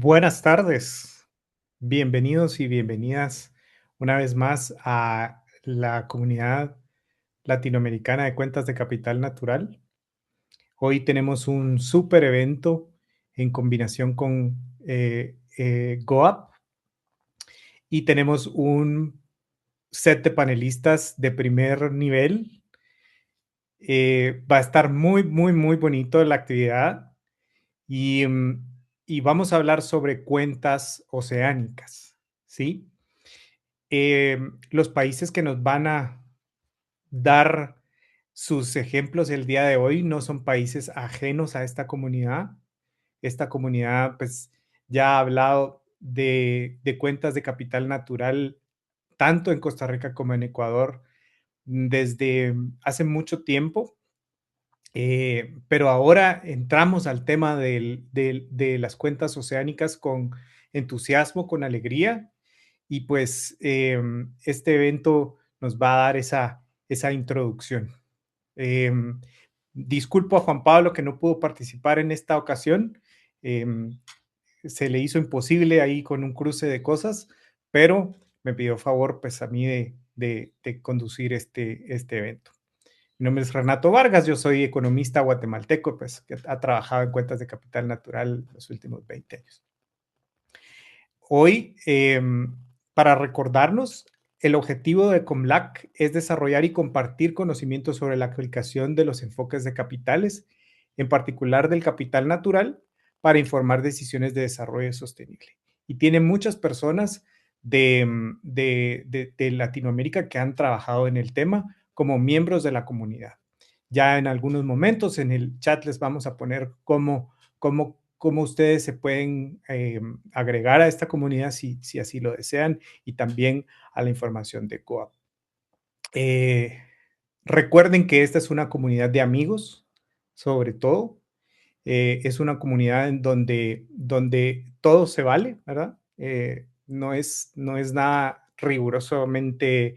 Buenas tardes, bienvenidos y bienvenidas una vez más a la comunidad latinoamericana de cuentas de capital natural. Hoy tenemos un súper evento en combinación con GOAP y tenemos un set de panelistas de primer nivel. Va a estar muy bonito la actividad y, y vamos a hablar sobre cuentas oceánicas, ¿sí? Los países que nos van a dar sus ejemplos el día de hoy no son países ajenos a esta comunidad. Esta comunidad, pues, ya ha hablado de cuentas de capital natural, tanto en Costa Rica como en Ecuador, desde hace mucho tiempo. Pero ahora entramos al tema de las cuentas oceánicas con entusiasmo, con alegría, y pues este evento nos va a dar esa introducción. Eh, Disculpo a Juan Pablo que no pudo participar en esta ocasión. Eh, Se le hizo imposible ahí con un cruce de cosas, pero me pidió favor pues a mí de conducir este evento. Mi nombre es Renato Vargas, yo soy economista guatemalteco, pues que ha trabajado en cuentas de capital natural los últimos 20 años. Hoy, para recordarnos, el objetivo de COMLAC es desarrollar y compartir conocimientos sobre la aplicación de los enfoques de capitales, en particular del capital natural, para informar decisiones de desarrollo sostenible. Y tiene muchas personas de Latinoamérica que han trabajado en el tema como miembros de la comunidad. Ya en algunos momentos en el chat les vamos a poner cómo ustedes se pueden agregar a esta comunidad si así lo desean y también a la información de COAP. Recuerden que esta es una comunidad de amigos, sobre todo. Es una comunidad en donde todo se vale, ¿verdad? No es nada rigurosamente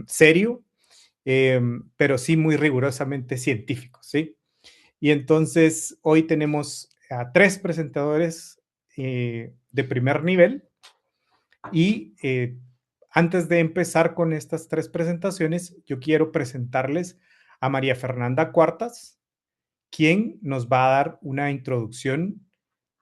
serio, pero sí muy rigurosamente científico, ¿sí? Y entonces hoy tenemos a 3 presentadores de primer nivel y antes de empezar con estas 3 presentaciones, yo quiero presentarles a María Fernanda Cuartas, quien nos va a dar una introducción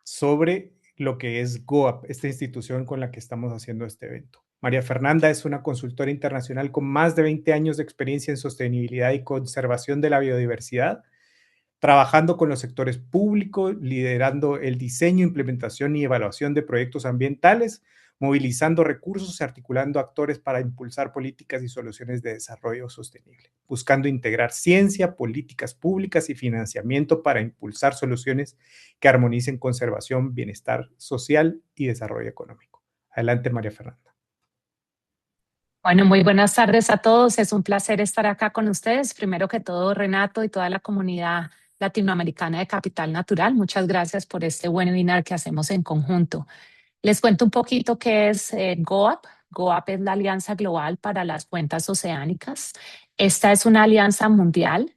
sobre lo que es GOAP, esta institución con la que estamos haciendo este evento. María Fernanda es una consultora internacional con más de 20 años de experiencia en sostenibilidad y conservación de la biodiversidad, trabajando con los sectores públicos, liderando el diseño, implementación y evaluación de proyectos ambientales, movilizando recursos y articulando actores para impulsar políticas y soluciones de desarrollo sostenible, buscando integrar ciencia, políticas públicas y financiamiento para impulsar soluciones que armonicen conservación, bienestar social y desarrollo económico. Adelante, María Fernanda. Bueno, muy buenas tardes a todos. Es un placer estar acá con ustedes. Primero que todo, Renato y toda la comunidad latinoamericana de Capital Natural, muchas gracias por este webinar que hacemos en conjunto. Les cuento un poquito qué es GOAP. GOAP es la Alianza Global para las Cuentas Oceánicas. Esta es una alianza mundial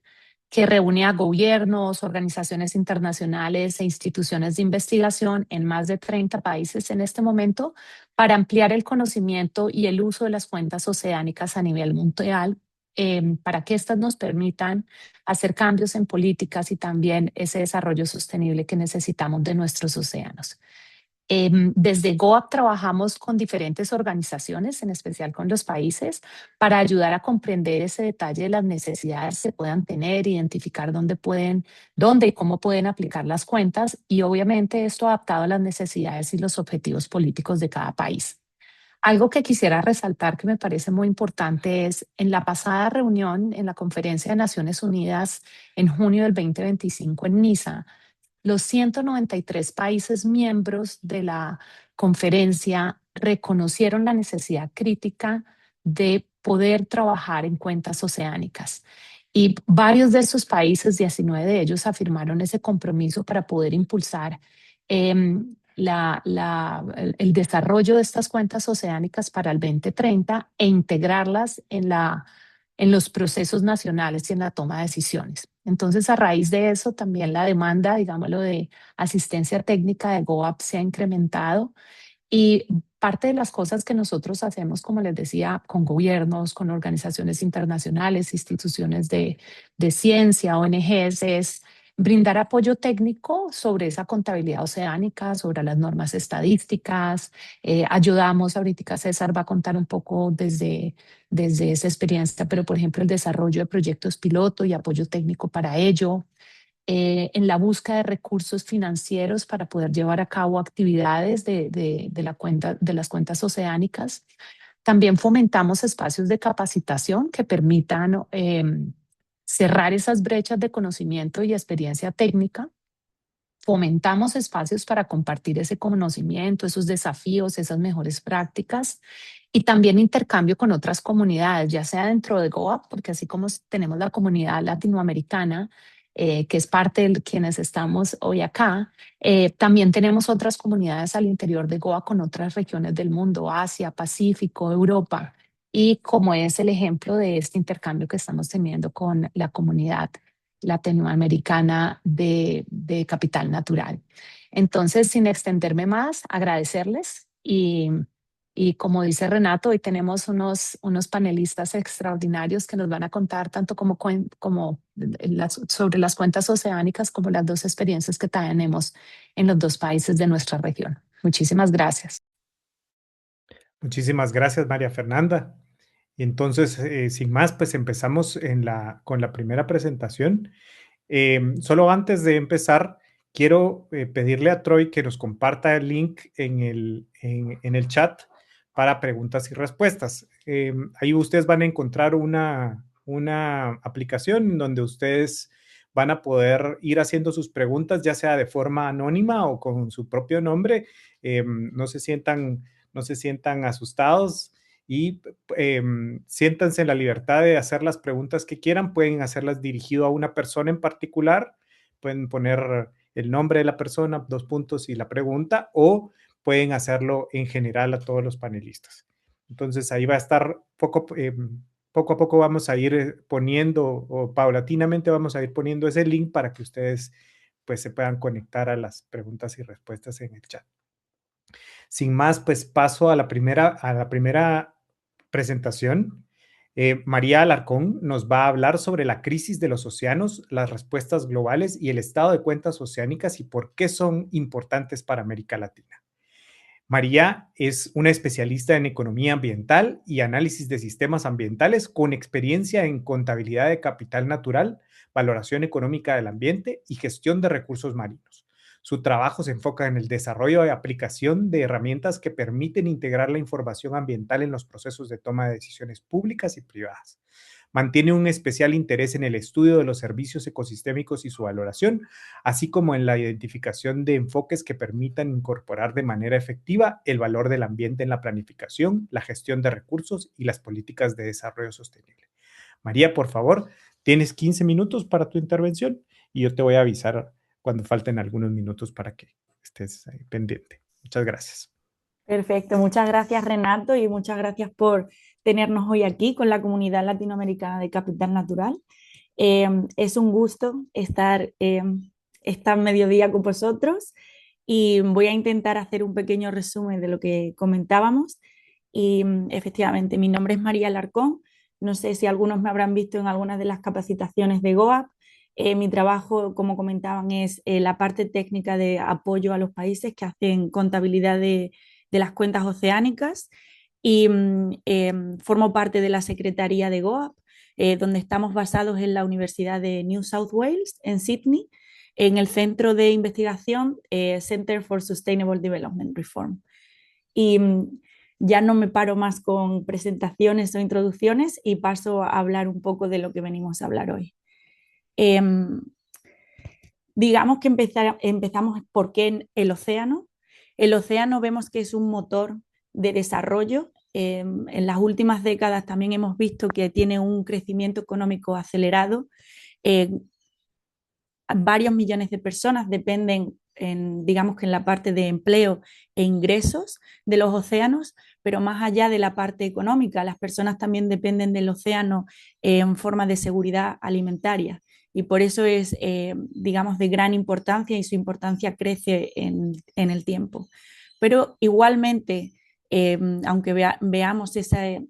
que reúne a gobiernos, organizaciones internacionales e instituciones de investigación en más de 30 países en este momento para ampliar el conocimiento y el uso de las cuentas oceánicas a nivel mundial, para que éstas nos permitan hacer cambios en políticas y también ese desarrollo sostenible que necesitamos de nuestros océanos. Desde GOAP trabajamos con diferentes organizaciones, en especial con los países, para ayudar a comprender ese detalle de las necesidades que puedan tener, identificar dónde y cómo pueden aplicar las cuentas y obviamente esto adaptado a las necesidades y los objetivos políticos de cada país. Algo que quisiera resaltar que me parece muy importante es en la pasada reunión en la Conferencia de Naciones Unidas en junio del 2025 en Niza, los 193 países miembros de la conferencia reconocieron la necesidad crítica de poder trabajar en cuentas oceánicas. Y varios de esos países, 19 de ellos, afirmaron ese compromiso para poder impulsar el desarrollo de estas cuentas oceánicas para el 2030 e integrarlas en los procesos nacionales y en la toma de decisiones. Entonces, a raíz de eso, también la demanda, digámoslo, de asistencia técnica de GoApp se ha incrementado y parte de las cosas que nosotros hacemos, como les decía, con gobiernos, con organizaciones internacionales, instituciones de ciencia, ONGs, es brindar apoyo técnico sobre esa contabilidad oceánica, sobre las normas estadísticas. Ayudamos, ahorita César va a contar un poco desde esa experiencia, pero por ejemplo el desarrollo de proyectos piloto y apoyo técnico para ello, en la búsqueda de recursos financieros para poder llevar a cabo actividades de la cuenta, de las cuentas oceánicas. También fomentamos espacios de capacitación que permitan cerrar esas brechas de conocimiento y experiencia técnica. Fomentamos espacios para compartir ese conocimiento, esos desafíos, esas mejores prácticas y también intercambio con otras comunidades, ya sea dentro de GOA, porque así como tenemos la comunidad latinoamericana, que es parte de quienes estamos hoy acá, también tenemos otras comunidades al interior de GOA con otras regiones del mundo, Asia, Pacífico, Europa, y como es el ejemplo de este intercambio que estamos teniendo con la comunidad latinoamericana de capital natural. Entonces, sin extenderme más, agradecerles y como dice Renato, hoy tenemos unos panelistas extraordinarios que nos van a contar tanto como sobre las cuentas oceánicas como las dos experiencias que tenemos en los dos países de nuestra región. Muchísimas gracias. Muchísimas gracias, María Fernanda. Y entonces, sin más, pues empezamos con la primera presentación. Solo antes de empezar, quiero pedirle a Troy que nos comparta el link en el chat para preguntas y respuestas. Ahí ustedes van a encontrar una aplicación en donde ustedes van a poder ir haciendo sus preguntas, ya sea de forma anónima o con su propio nombre. No se sientan, no se sientan asustados y siéntanse en la libertad de hacer las preguntas que quieran. Pueden hacerlas dirigido a una persona en particular, pueden poner el nombre de la persona, dos puntos y la pregunta, o pueden hacerlo en general a todos los panelistas. Entonces ahí va a estar poco a poco vamos a ir poniendo, o paulatinamente vamos a ir poniendo ese link para que ustedes pues se puedan conectar a las preguntas y respuestas en el chat. Sin más, pues paso a la primera presentación. María Alarcón nos va a hablar sobre la crisis de los océanos, las respuestas globales y el estado de cuentas oceánicas y por qué son importantes para América Latina. María es una especialista en economía ambiental y análisis de sistemas ambientales con experiencia en contabilidad de capital natural, valoración económica del ambiente y gestión de recursos marinos. Su trabajo se enfoca en el desarrollo y aplicación de herramientas que permiten integrar la información ambiental en los procesos de toma de decisiones públicas y privadas. Mantiene un especial interés en el estudio de los servicios ecosistémicos y su valoración, así como en la identificación de enfoques que permitan incorporar de manera efectiva el valor del ambiente en la planificación, la gestión de recursos y las políticas de desarrollo sostenible. María, por favor, tienes 15 minutos para tu intervención y yo te voy a avisar cuando falten algunos minutos para que estés ahí pendiente. Muchas gracias. Perfecto, muchas gracias Renato y muchas gracias por tenernos hoy aquí con la comunidad latinoamericana de Capital Natural. Es un gusto estar esta mediodía con vosotros y voy a intentar hacer un pequeño resumen de lo que comentábamos. Y efectivamente, mi nombre es María Alarcón. No sé si algunos me habrán visto en algunas de las capacitaciones de GOAP. Mi trabajo, como comentaban, es la parte técnica de apoyo a los países que hacen contabilidad de las cuentas oceánicas y formo parte de la Secretaría de GOAP, donde estamos basados en la Universidad de New South Wales, en Sydney, en el centro de investigación Center for Sustainable Development Reform. Y ya no me paro más con presentaciones o introducciones y paso a hablar un poco de lo que venimos a hablar hoy. Digamos que empezamos por qué el océano. El océano vemos que es un motor de desarrollo. En las últimas décadas también hemos visto que tiene un crecimiento económico acelerado. Varios millones de personas dependen, digamos que en la parte de empleo e ingresos de los océanos, pero más allá de la parte económica, las personas también dependen del océano en forma de seguridad alimentaria. y por eso es, digamos, de gran importancia y su importancia crece en el tiempo. Pero igualmente, aunque veamos ese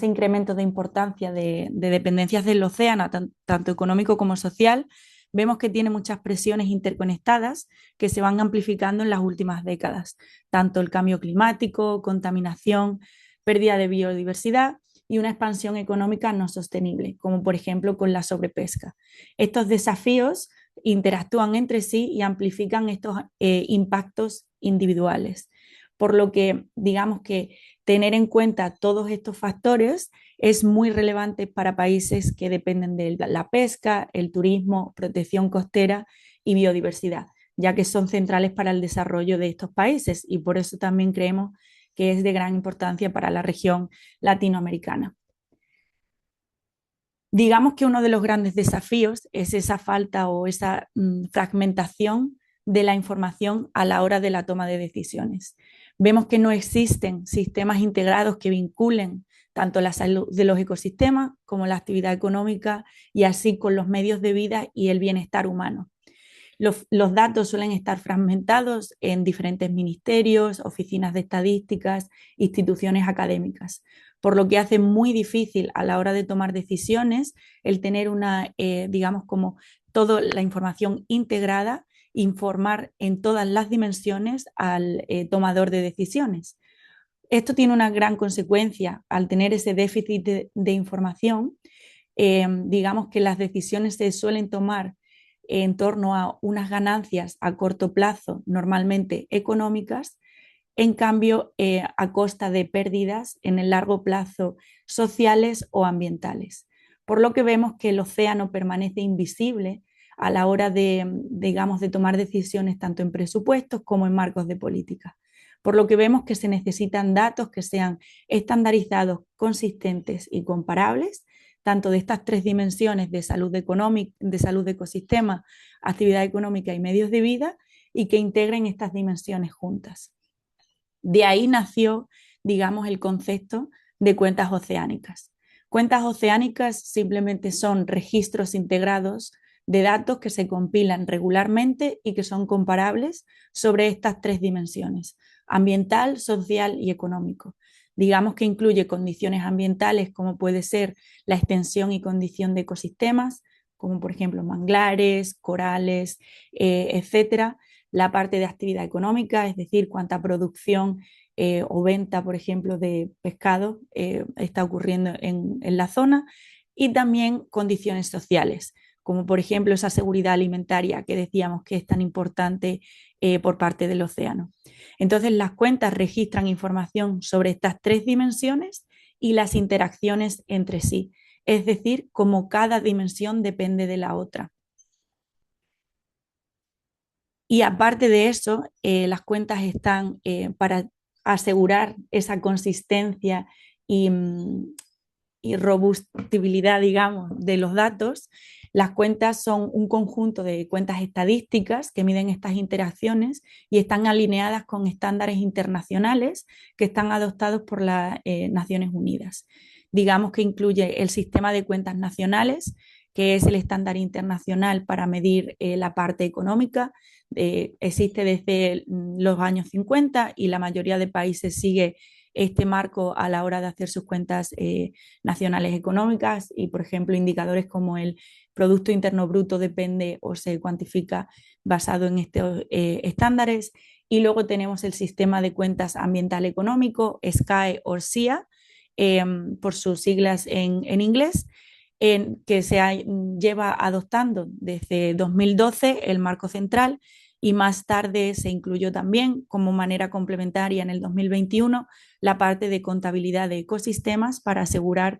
incremento de importancia de dependencias del océano, tanto económico como social, vemos que tiene muchas presiones interconectadas que se van amplificando en las últimas décadas, tanto el cambio climático, contaminación, pérdida de biodiversidad y una expansión económica no sostenible, como por ejemplo con la sobrepesca. Estos desafíos interactúan entre sí y amplifican estos impactos individuales, por lo que digamos que tener en cuenta todos estos factores es muy relevante para países que dependen de la pesca, el turismo, protección costera y biodiversidad, ya que son centrales para el desarrollo de estos países y por eso también creemos que es de gran importancia para la región latinoamericana. Digamos que uno de los grandes desafíos es esa falta o esa fragmentación de la información a la hora de la toma de decisiones. Vemos que no existen sistemas integrados que vinculen tanto la salud de los ecosistemas como la actividad económica y así con los medios de vida y el bienestar humano. Los datos suelen estar fragmentados en diferentes ministerios, oficinas de estadísticas, instituciones académicas, por lo que hace muy difícil a la hora de tomar decisiones el tener digamos, como toda la información integrada, informar en todas las dimensiones al tomador de decisiones. Esto tiene una gran consecuencia al tener ese déficit de información. Digamos que las decisiones se suelen tomar en torno a unas ganancias a corto plazo, normalmente económicas, en cambio a costa de pérdidas en el largo plazo sociales o ambientales. Por lo que vemos que el océano permanece invisible a la hora digamos, de tomar decisiones tanto en presupuestos como en marcos de política. Por lo que vemos que se necesitan datos que sean estandarizados, consistentes y comparables, tanto de estas tres dimensiones de salud económica, de salud de ecosistema, actividad económica y medios de vida, y que integren estas dimensiones juntas. De ahí nació, digamos, el concepto de cuentas oceánicas. Cuentas oceánicas simplemente son registros integrados de datos que se compilan regularmente y que son comparables sobre estas tres dimensiones: ambiental, social y económico. Digamos que incluye condiciones ambientales como puede ser la extensión y condición de ecosistemas, como por ejemplo manglares, corales, etcétera. La parte de actividad económica, es decir, cuánta producción o venta, por ejemplo, de pescado está ocurriendo en la zona, y también condiciones sociales, como por ejemplo esa seguridad alimentaria que decíamos que es tan importante por parte del océano. Entonces, las cuentas registran información sobre estas tres dimensiones y las interacciones entre sí, es decir, cómo cada dimensión depende de la otra. Y aparte de eso, las cuentas están para asegurar esa consistencia y robustibilidad, digamos, de los datos. Las cuentas son un conjunto de cuentas estadísticas que miden estas interacciones y están alineadas con estándares internacionales que están adoptados por las Naciones Unidas. Digamos que incluye el sistema de cuentas nacionales, que es el estándar internacional para medir la parte económica. Existe desde los años 50 y la mayoría de países sigue este marco a la hora de hacer sus cuentas nacionales económicas, y por ejemplo indicadores como el Producto Interno Bruto depende o se cuantifica basado en estos estándares. Y luego tenemos el sistema de cuentas ambiental económico, SKE o SIA, por sus siglas en inglés, que lleva adoptando desde 2012 el marco central, y más tarde se incluyó también como manera complementaria en el 2021 la parte de contabilidad de ecosistemas para asegurar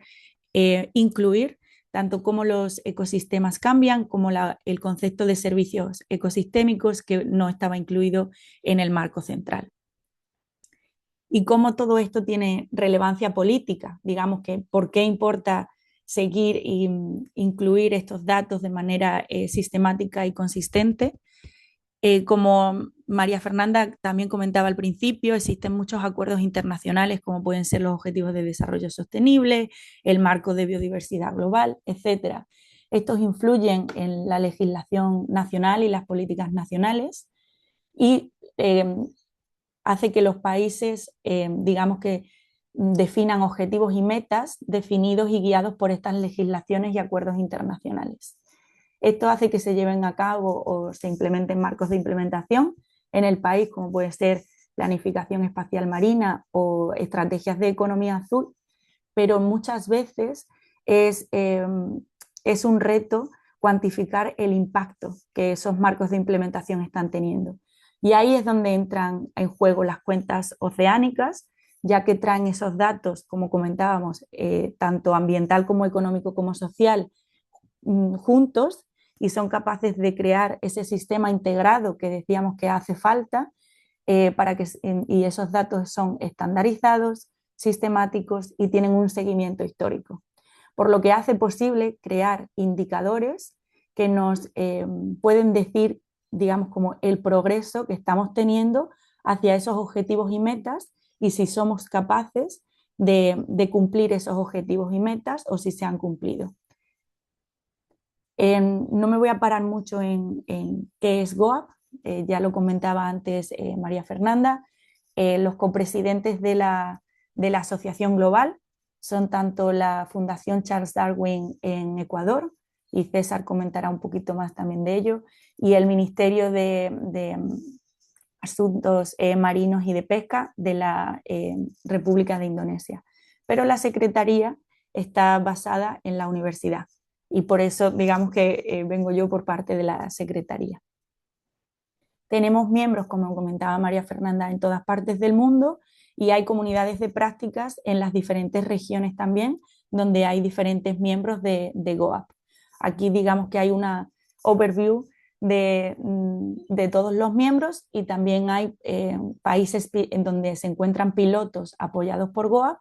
incluir tanto cómo los ecosistemas cambian como el concepto de servicios ecosistémicos, que no estaba incluido en el marco central. Y cómo todo esto tiene relevancia política, digamos que por qué importa seguir e incluir estos datos de manera sistemática y consistente. Como María Fernanda también comentaba al principio, existen muchos acuerdos internacionales como pueden ser los Objetivos de Desarrollo Sostenible, el Marco de Biodiversidad Global, etc. Estos influyen en la legislación nacional y las políticas nacionales y hace que los países, digamos que definan objetivos y metas definidos y guiados por estas legislaciones y acuerdos internacionales. Esto hace que se lleven a cabo o se implementen marcos de implementación en el país, como puede ser planificación espacial marina o estrategias de economía azul, pero muchas veces es un reto cuantificar el impacto que esos marcos de implementación están teniendo. Y ahí es donde entran en juego las cuentas oceánicas, ya que traen esos datos, como comentábamos, tanto ambiental como económico como social, juntos, y son capaces de crear ese sistema integrado que decíamos que hace falta, y esos datos son estandarizados, sistemáticos y tienen un seguimiento histórico. Por lo que hace posible crear indicadores que nos pueden decir, digamos, como el progreso que estamos teniendo hacia esos objetivos y metas y si somos capaces de cumplir esos objetivos y metas o si se han cumplido. No me voy a parar mucho en qué es GOAP, ya lo comentaba antes María Fernanda. Los copresidentes de la Asociación Global son tanto la Fundación Charles Darwin en Ecuador, y César comentará un poquito más también de ello, y el Ministerio de Asuntos Marinos y de Pesca de la República de Indonesia. Pero la Secretaría está basada en la universidad y por eso digamos que vengo yo por parte de la Secretaría. Tenemos miembros, como comentaba María Fernanda, en todas partes del mundo y hay comunidades de prácticas en las diferentes regiones también, donde hay diferentes miembros de GOAP. Aquí digamos que hay una overview de todos los miembros y también hay países en donde se encuentran pilotos apoyados por GOAP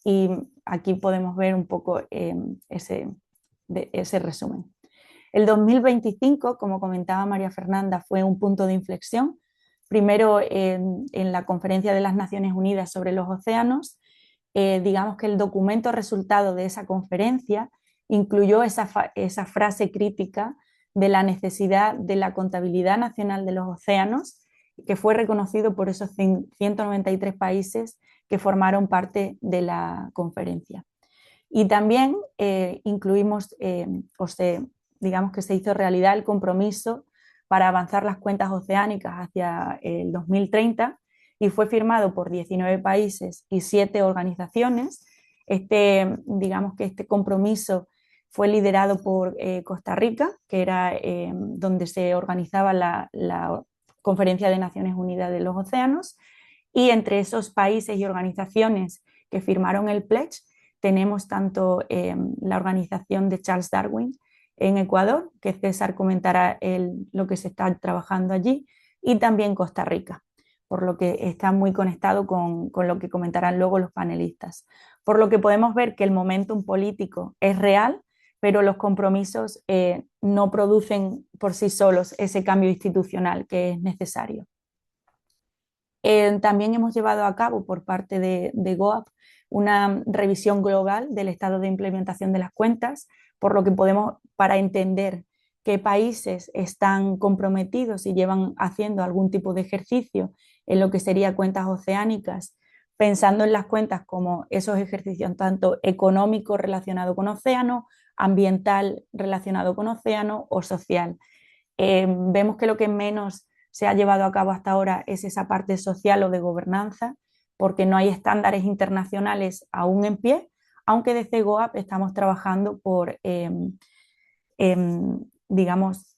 y aquí podemos ver un poco ese resumen. El 2025, como comentaba María Fernanda, fue un punto de inflexión. Primero, en la Conferencia de las Naciones Unidas sobre los Océanos, digamos que el documento resultado de esa conferencia incluyó esa frase crítica de la necesidad de la contabilidad nacional de los océanos, que fue reconocido por esos 193 países que formaron parte de la conferencia. Y también incluimos, digamos que se hizo realidad el compromiso para avanzar las cuentas oceánicas hacia el 2030 y fue firmado por 19 países y 7 organizaciones. Digamos que este compromiso fue liderado por Costa Rica, que era donde se organizaba la Conferencia de Naciones Unidas de los Océanos, y entre esos países y organizaciones que firmaron el pledge tenemos tanto la organización de Charles Darwin en Ecuador, que César comentará lo que se está trabajando allí, y también Costa Rica, por lo que está muy conectado con lo que comentarán luego los panelistas. Por lo que podemos ver que el momentum político es real, pero los compromisos no producen por sí solos ese cambio institucional que es necesario. También hemos llevado a cabo por parte de GOAP una revisión global del estado de implementación de las cuentas, por lo que podemos, para entender qué países están comprometidos y llevan haciendo algún tipo de ejercicio en lo que sería cuentas oceánicas, pensando en las cuentas como esos ejercicios tanto económico relacionado con océano, ambiental relacionado con océano o social. Vemos que lo que menos se ha llevado a cabo hasta ahora es esa parte social o de gobernanza, porque no hay estándares internacionales aún en pie, aunque desde GOAP estamos trabajando por, digamos,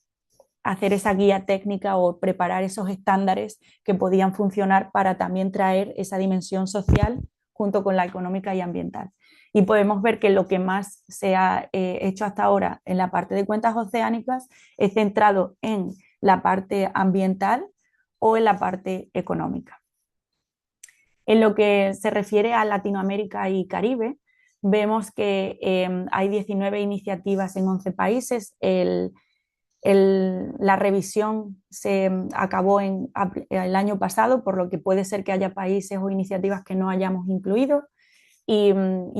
hacer esa guía técnica o preparar esos estándares que podían funcionar para también traer esa dimensión social junto con la económica y ambiental. Y podemos ver que lo que más se ha hecho hasta ahora en la parte de cuentas oceánicas es centrado en la parte ambiental o en la parte económica. En lo que se refiere a Latinoamérica y Caribe, vemos que hay 19 iniciativas en 11 países. La revisión se acabó el año pasado, por lo que puede ser que haya países o iniciativas que no hayamos incluido, y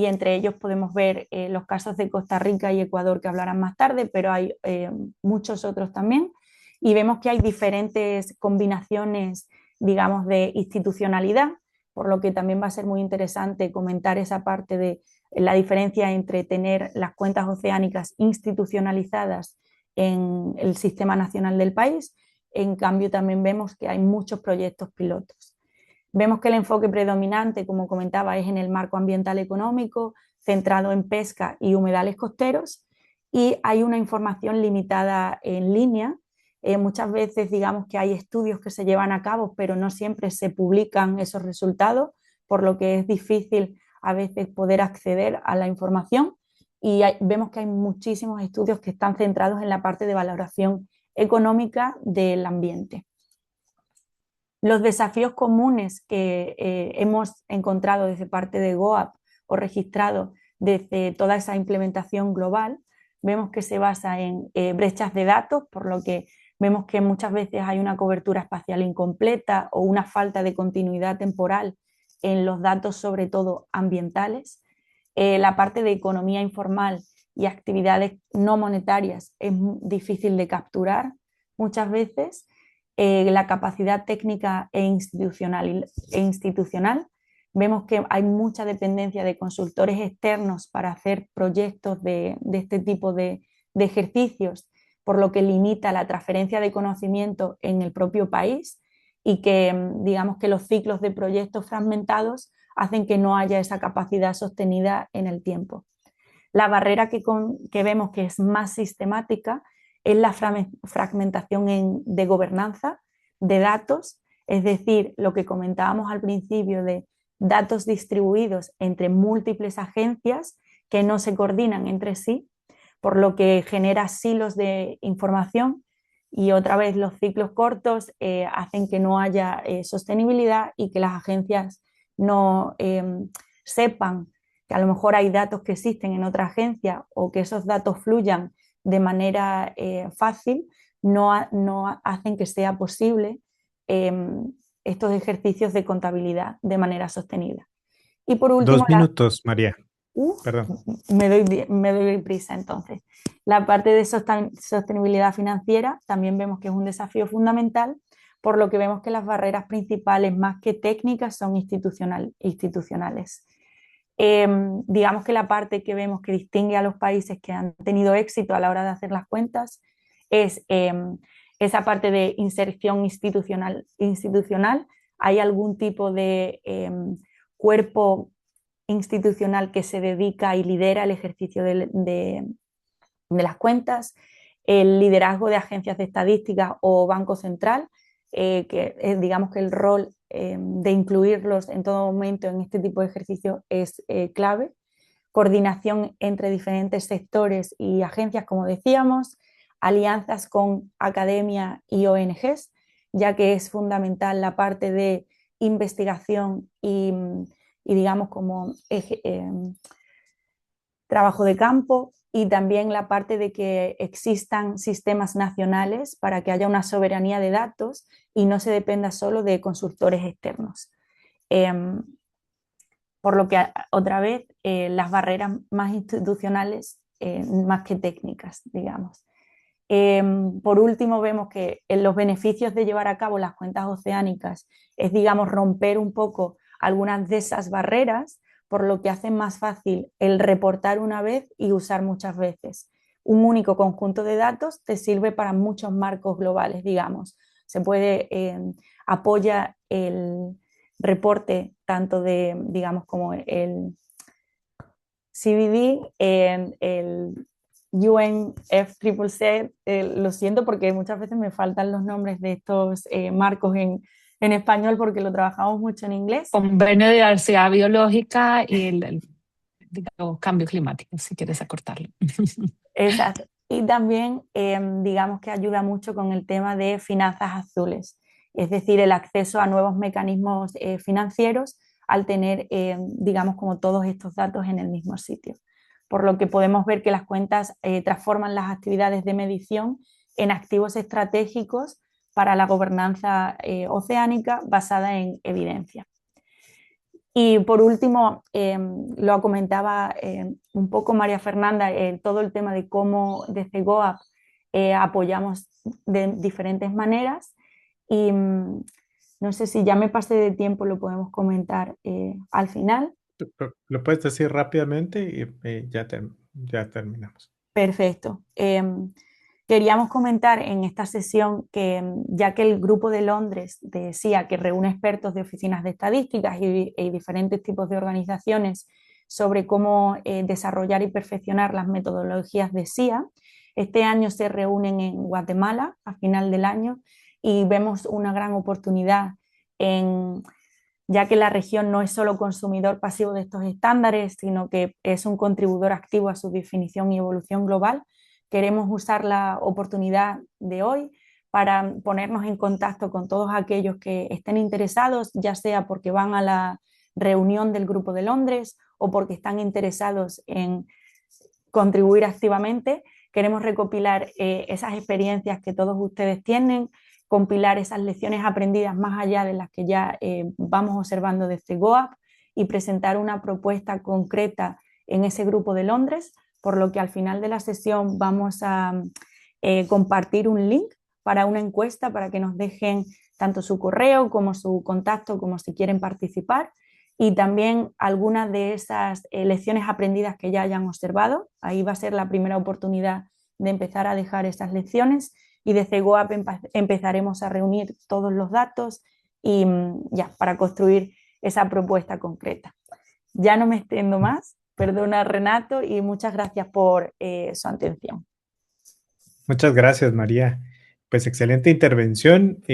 entre ellos podemos ver los casos de Costa Rica y Ecuador que hablarán más tarde, pero hay muchos otros también, y vemos que hay diferentes combinaciones, digamos, de institucionalidad, por lo que también va a ser muy interesante comentar esa parte de la diferencia entre tener las cuentas oceánicas institucionalizadas en el sistema nacional del país. En cambio, también vemos que hay muchos proyectos pilotos. Vemos que el enfoque predominante, como comentaba, es en el marco ambiental económico, centrado en pesca y humedales costeros, y hay una información limitada en línea. Muchas veces digamos que hay estudios que se llevan a cabo, pero no siempre se publican esos resultados, por lo que es difícil a veces poder acceder a la información, y vemos que hay muchísimos estudios que están centrados en la parte de valoración económica del ambiente. Los desafíos comunes que hemos encontrado desde parte de GOAP o registrado desde toda esa implementación global, vemos que se basa en brechas de datos, por lo que vemos que muchas veces hay una cobertura espacial incompleta o una falta de continuidad temporal en los datos, sobre todo ambientales. La parte de economía informal y actividades no monetarias es difícil de capturar muchas veces. La capacidad técnica e institucional. Vemos que hay mucha dependencia de consultores externos para hacer proyectos de este tipo de ejercicios, por lo que limita la transferencia de conocimiento en el propio país, y que digamos que los ciclos de proyectos fragmentados hacen que no haya esa capacidad sostenida en el tiempo. La barrera que vemos que es más sistemática es la fragmentación de gobernanza de datos, es decir, lo que comentábamos al principio de datos distribuidos entre múltiples agencias que no se coordinan entre sí, por lo que genera silos de información, y otra vez los ciclos cortos hacen que no haya sostenibilidad y que las agencias no sepan que a lo mejor hay datos que existen en otra agencia, o que esos datos fluyan de manera fácil, no hacen que sea posible estos ejercicios de contabilidad de manera sostenida. Y por último, 2 minutos, María. Perdón. me doy prisa entonces. La parte de sostenibilidad financiera también vemos que es un desafío fundamental, por lo que vemos que las barreras principales, más que técnicas, son institucionales. Digamos que la parte que vemos que distingue a los países que han tenido éxito a la hora de hacer las cuentas es esa parte de inserción institucional. Hay algún tipo de cuerpo institucional que se dedica y lidera el ejercicio de las cuentas, el liderazgo de agencias de estadística o Banco Central, que digamos que el rol de incluirlos en todo momento en este tipo de ejercicio es clave. Coordinación entre diferentes sectores y agencias, como decíamos, alianzas con academia y ONGs, ya que es fundamental la parte de investigación y digamos como trabajo de campo, y también la parte de que existan sistemas nacionales para que haya una soberanía de datos y no se dependa solo de consultores externos. Por lo que otra vez las barreras más institucionales más que técnicas, digamos. Por último, vemos que los beneficios de llevar a cabo las cuentas oceánicas es, digamos, romper un poco algunas de esas barreras, por lo que hace más fácil el reportar una vez y usar muchas veces. Un único conjunto de datos te sirve para muchos marcos globales, digamos. Se puede, apoya el reporte tanto de, digamos, como el CBD, el UNFCCC, lo siento porque muchas veces me faltan los nombres de estos marcos en español porque lo trabajamos mucho en inglés. Convenio de diversidad biológica y digamos, cambio climático, si quieres acortarlo. Exacto. Y también digamos que ayuda mucho con el tema de finanzas azules, es decir, el acceso a nuevos mecanismos financieros al tener, digamos, como todos estos datos en el mismo sitio. Por lo que podemos ver que las cuentas transforman las actividades de medición en activos estratégicos para la gobernanza oceánica basada en evidencia. Y por último, lo comentaba un poco María Fernanda, todo el tema de cómo desde GOAP apoyamos de diferentes maneras. Y no sé si ya me pasé de tiempo, lo podemos comentar al final. Lo puedes decir rápidamente y ya terminamos. Perfecto. Queríamos comentar en esta sesión que, ya que el Grupo de Londres decía que reúne expertos de oficinas de estadísticas y diferentes tipos de organizaciones sobre cómo desarrollar y perfeccionar las metodologías de SIA, este año se reúnen en Guatemala a final del año y vemos una gran oportunidad en ya que la región no es solo consumidor pasivo de estos estándares, sino que es un contribuidor activo a su definición y evolución global. Queremos usar la oportunidad de hoy para ponernos en contacto con todos aquellos que estén interesados, ya sea porque van a la reunión del Grupo de Londres o porque están interesados en contribuir activamente. Queremos recopilar esas experiencias que todos ustedes tienen, compilar esas lecciones aprendidas más allá de las que ya vamos observando desde GOAP y presentar una propuesta concreta en ese grupo de Londres, por lo que al final de la sesión vamos a compartir un link para una encuesta para que nos dejen tanto su correo como su contacto, como si quieren participar y también algunas de esas lecciones aprendidas que ya hayan observado. Ahí va a ser la primera oportunidad de empezar a dejar esas lecciones y desde GOAP empezaremos a reunir todos los datos y ya para construir esa propuesta concreta. Ya no me extiendo más, perdona Renato y muchas gracias por su atención. Muchas gracias, María. Pues excelente intervención.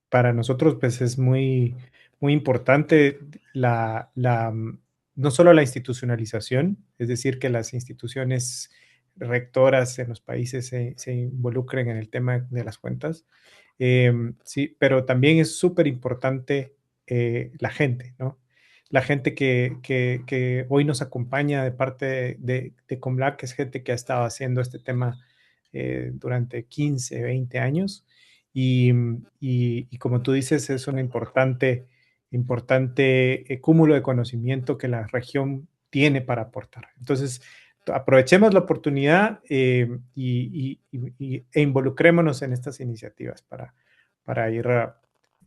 Para nosotros, pues es muy importante no solo la institucionalización, es decir, que las instituciones rectoras en los países se involucren en el tema de las cuentas, sí, pero también es súper importante la gente, ¿no? La gente que hoy nos acompaña de parte de Comlac, que es gente que ha estado haciendo este tema durante 15, 20 años. Y como tú dices, es un importante cúmulo de conocimiento que la región tiene para aportar. Entonces, aprovechemos la oportunidad e involucrémonos en estas iniciativas para ir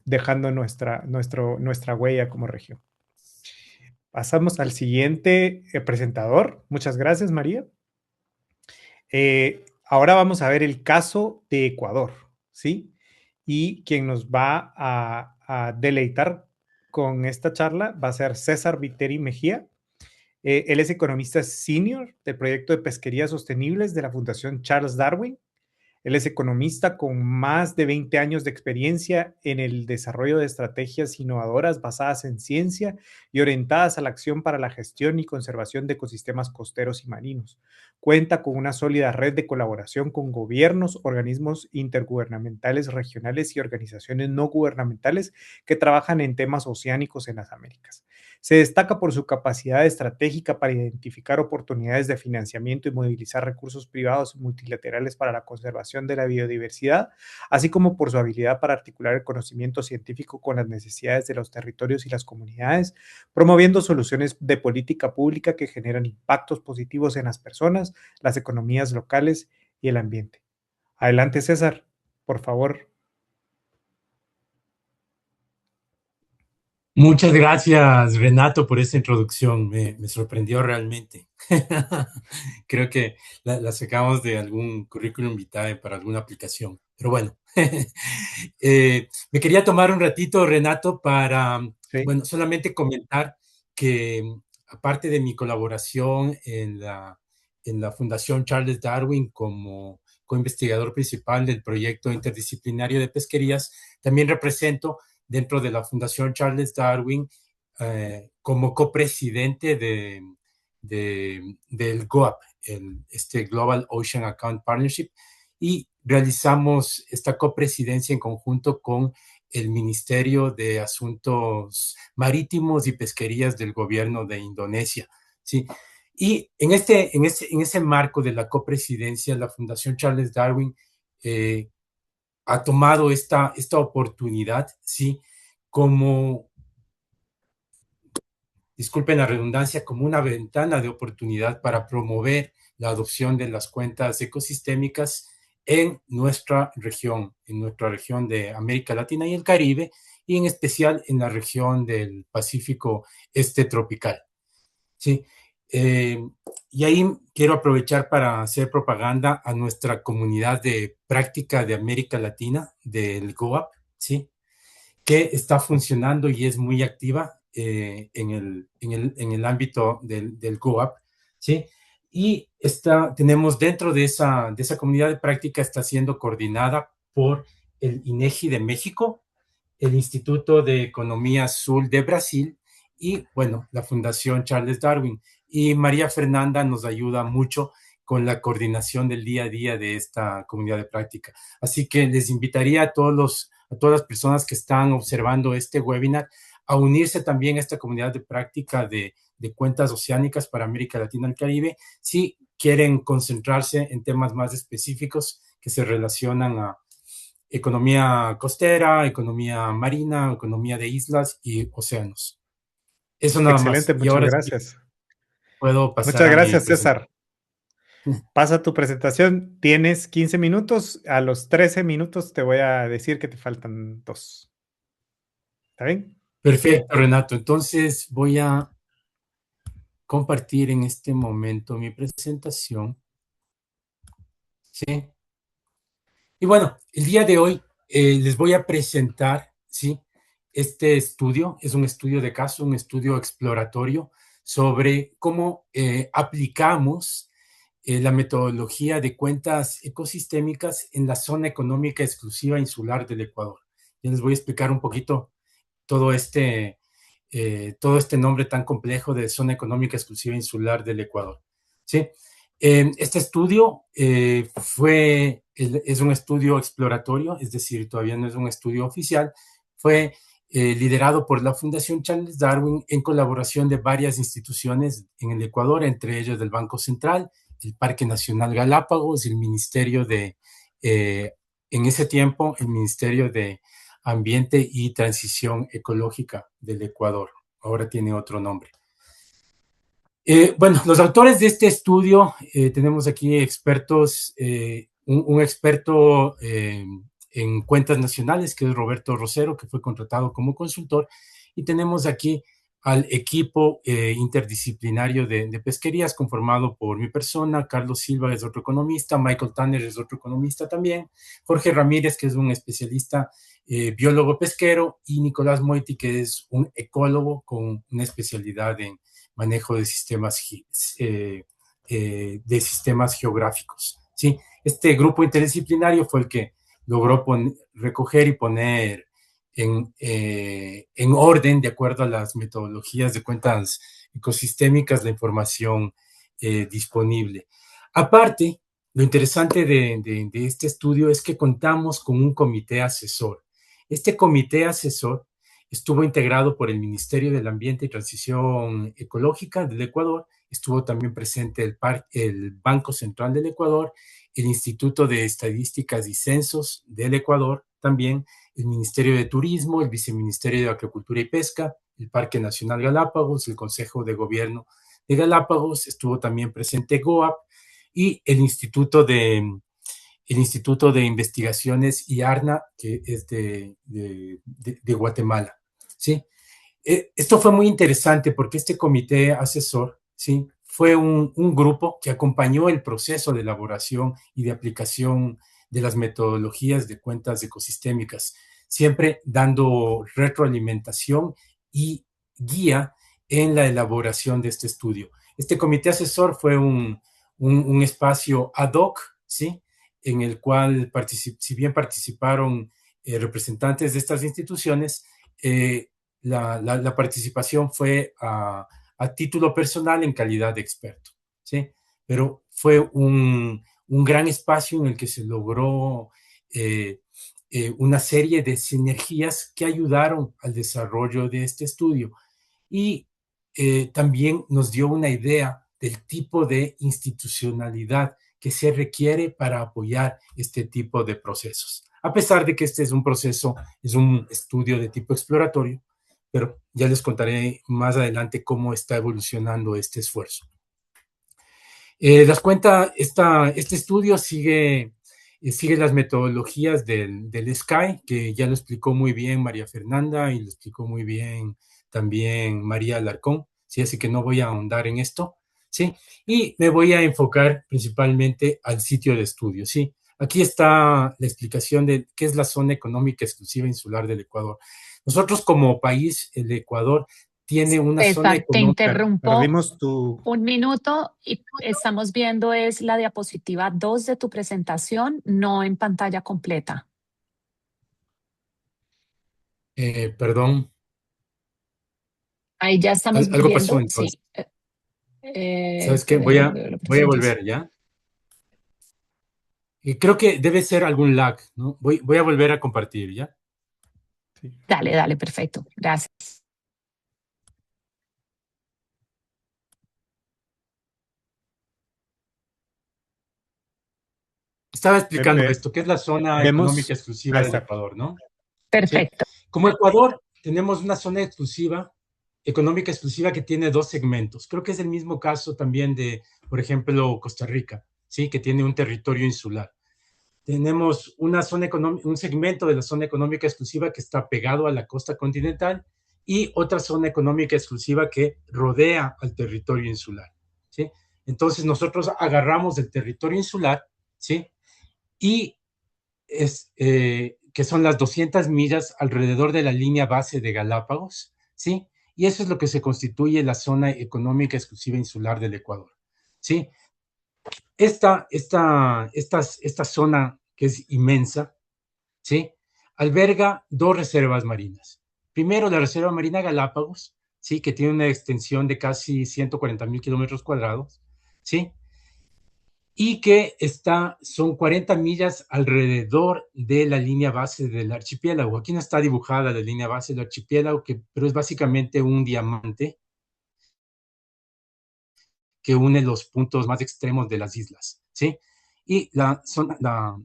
dejando nuestra huella como región. Pasamos al siguiente presentador. Muchas gracias, María. Ahora vamos a ver el caso de Ecuador, ¿sí? Y quien nos va a deleitar con esta charla va a ser César Viteri Mejía. Él es economista senior del proyecto de pesquerías sostenibles de la Fundación Charles Darwin. Él es economista con más de 20 años de experiencia en el desarrollo de estrategias innovadoras basadas en ciencia y orientadas a la acción para la gestión y conservación de ecosistemas costeros y marinos. Cuenta con una sólida red de colaboración con gobiernos, organismos intergubernamentales regionales y organizaciones no gubernamentales que trabajan en temas oceánicos en las Américas. Se destaca por su capacidad estratégica para identificar oportunidades de financiamiento y movilizar recursos privados multilaterales para la conservación de la biodiversidad, así como por su habilidad para articular el conocimiento científico con las necesidades de los territorios y las comunidades, promoviendo soluciones de política pública que generan impactos positivos en las personas, las economías locales y el ambiente. Adelante, César, por favor. Muchas gracias, Renato, por esta introducción. Me sorprendió realmente. Creo que la sacamos de algún currículum vitae para alguna aplicación. Pero bueno, me quería tomar un ratito, Renato, para, Sí. bueno, solamente comentar que aparte de mi colaboración en la Fundación Charles Darwin como co-investigador principal del proyecto interdisciplinario de pesquerías, también represento dentro de la Fundación Charles Darwin como copresidente del GOAP, este Global Ocean Account Partnership, y realizamos esta copresidencia en conjunto con el Ministerio de Asuntos Marítimos y Pesquerías del gobierno de Indonesia. ¿Sí? Y en ese marco de la copresidencia, la Fundación Charles Darwin ha tomado esta oportunidad, ¿sí? Como disculpen la redundancia, como una ventana de oportunidad para promover la adopción de las cuentas ecosistémicas en nuestra región de América Latina y el Caribe, y en especial en la región del Pacífico Este tropical. ¿Sí? Y ahí quiero aprovechar para hacer propaganda a nuestra comunidad de práctica de América Latina, del GOAP, ¿sí? Que está funcionando y es muy activa en el ámbito del GOAP, ¿sí? Y tenemos dentro de esa comunidad de práctica, está siendo coordinada por el INEGI de México, el Instituto de Economía Azul de Brasil y, bueno, la Fundación Charles Darwin. Y María Fernanda nos ayuda mucho con la coordinación del día a día de esta comunidad de práctica. Así que les invitaría a todas las personas que están observando este webinar a unirse también a esta comunidad de práctica de cuentas oceánicas para América Latina y el Caribe, si quieren concentrarse en temas más específicos que se relacionan a economía costera, economía marina, economía de islas y océanos. Eso nada más. Excelente, Y muchas ahora sí gracias. puedo pasar Muchas a mi gracias, presentación. César. Pasa tu presentación. Tienes 15 minutos. A los 13 minutos te voy a decir que te faltan 2. ¿Está bien? Perfecto, Renato. Entonces voy a compartir en este momento mi presentación. ¿Sí? Y bueno, el día de hoy les voy a presentar, ¿sí? Este estudio es un estudio de caso, un estudio exploratorio sobre cómo aplicamos la metodología de cuentas ecosistémicas en la zona económica exclusiva insular del Ecuador. Ya les voy a explicar un poquito todo todo este nombre tan complejo de zona económica exclusiva insular del Ecuador. ¿Sí? Este estudio es un estudio exploratorio, es decir, todavía no es un estudio oficial. Fue liderado por la Fundación Charles Darwin en colaboración de varias instituciones en el Ecuador, entre ellos del Banco Central, el Parque Nacional Galápagos, el Ministerio en ese tiempo, el Ministerio de Ambiente y Transición Ecológica del Ecuador. Ahora tiene otro nombre. Bueno, los autores de este estudio, tenemos aquí expertos, un experto en cuentas nacionales, que es Roberto Rosero, que fue contratado como consultor, y tenemos aquí al equipo interdisciplinario de pesquerías, conformado por mi persona. Carlos Silva es otro economista, Michael Tanner es otro economista también, Jorge Ramírez, que es un especialista biólogo pesquero, y Nicolás Moiti, que es un ecólogo con una especialidad en manejo de sistemas geográficos. ¿Sí? Este grupo interdisciplinario fue el que logró recoger y poner en orden, de acuerdo a las metodologías de cuentas ecosistémicas, la información disponible. Aparte, lo interesante de este estudio es que contamos con un comité asesor. Este comité asesor estuvo integrado por el Ministerio del Ambiente y Transición Ecológica del Ecuador, estuvo también presente el Banco Central del Ecuador, el Instituto de Estadísticas y Censos del Ecuador, también el Ministerio de Turismo, el Viceministerio de Agricultura y Pesca, el Parque Nacional Galápagos, el Consejo de Gobierno de Galápagos, estuvo también presente GOAP y el Instituto de Investigaciones IARNA, que es de Guatemala. ¿Sí? Esto fue muy interesante porque este comité asesor, ¿sí? Fue un grupo que acompañó el proceso de elaboración y de aplicación de las metodologías de cuentas ecosistémicas, siempre dando retroalimentación y guía en la elaboración de este estudio. Este comité asesor fue un espacio ad hoc, ¿sí? En el cual, si bien participaron representantes de estas instituciones, la participación fue a título personal en calidad de experto, ¿sí? Pero fue un gran espacio en el que se logró una serie de sinergias que ayudaron al desarrollo de este estudio y también nos dio una idea del tipo de institucionalidad que se requiere para apoyar este tipo de procesos. A pesar de que este es un proceso, es un estudio de tipo exploratorio, pero ya les contaré más adelante cómo está evolucionando este esfuerzo. Este estudio sigue las metodologías del SKY, que ya lo explicó muy bien María Fernanda y lo explicó muy bien también María Alarcón, ¿sí? Así que no voy a ahondar en esto, ¿sí? Y me voy a enfocar principalmente al sitio de estudio, ¿sí? Aquí está la explicación de qué es la zona económica exclusiva insular del Ecuador. Nosotros como país, el Ecuador, tiene una zona César, te económica. interrumpo Perdimos tu... un minuto y estamos viendo es la diapositiva 2 de tu presentación, no en pantalla completa. Perdón, Ahí ya estamos algo pasó viendo, entonces. sí. ¿Sabes qué? Voy a La volver, presentación. ¿ya? Y creo que debe ser algún lag, ¿no? Voy a volver a compartir, ¿ya? Sí. Dale, dale, perfecto. Gracias. Estaba explicando Pepe, esto, que es la zona económica vemos... exclusiva Ahí del está. Ecuador, ¿no? ¿Sí? Perfecto. Como Ecuador, tenemos una zona exclusiva, económica exclusiva que tiene dos segmentos. Creo que es el mismo caso también de, por ejemplo, Costa Rica, ¿sí? Que tiene un territorio insular. Tenemos un segmento de la zona económica exclusiva que está pegado a la costa continental y otra zona económica exclusiva que rodea al territorio insular, ¿sí? Entonces nosotros agarramos el territorio insular, ¿sí? Y que son las 200 millas alrededor de la línea base de Galápagos, ¿sí? Y eso es lo que se constituye la zona económica exclusiva insular del Ecuador, ¿sí? Esta zona, que es inmensa, ¿sí? Alberga dos reservas marinas. Primero, la Reserva Marina Galápagos, ¿sí? Que tiene una extensión de casi 140,000 kilómetros cuadrados, ¿sí? Y que son 40 millas alrededor de la línea base del archipiélago. Aquí no está dibujada la línea base del archipiélago, pero es básicamente un diamante que une los puntos más extremos de las islas, ¿sí? Y la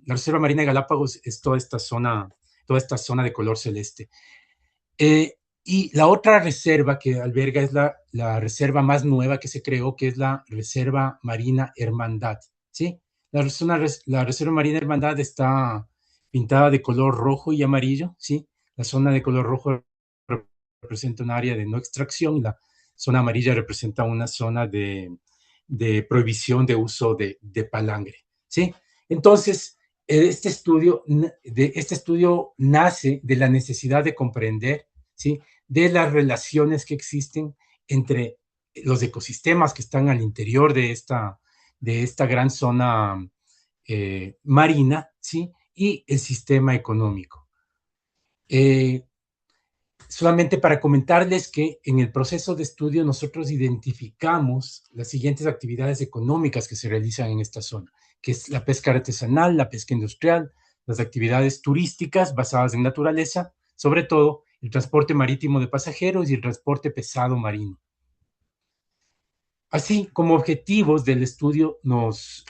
Reserva Marina de Galápagos es toda esta zona de color celeste. Y la otra reserva que alberga es la reserva más nueva que se creó, que es la Reserva Marina Hermandad, ¿sí? La Reserva Marina Hermandad está pintada de color rojo y amarillo, ¿sí? La zona de color rojo representa un área de no extracción y la zona amarilla representa una zona de prohibición de uso de palangre, ¿sí? Entonces, este estudio nace de la necesidad de comprender, ¿sí? De las relaciones que existen entre los ecosistemas que están al interior de esta gran zona marina, ¿sí? Y el sistema económico. Solamente para comentarles que en el proceso de estudio nosotros identificamos las siguientes actividades económicas que se realizan en esta zona, que es la pesca artesanal, la pesca industrial, las actividades turísticas basadas en naturaleza, sobre todo el transporte marítimo de pasajeros y el transporte pesado marino. Así, como objetivos del estudio, nos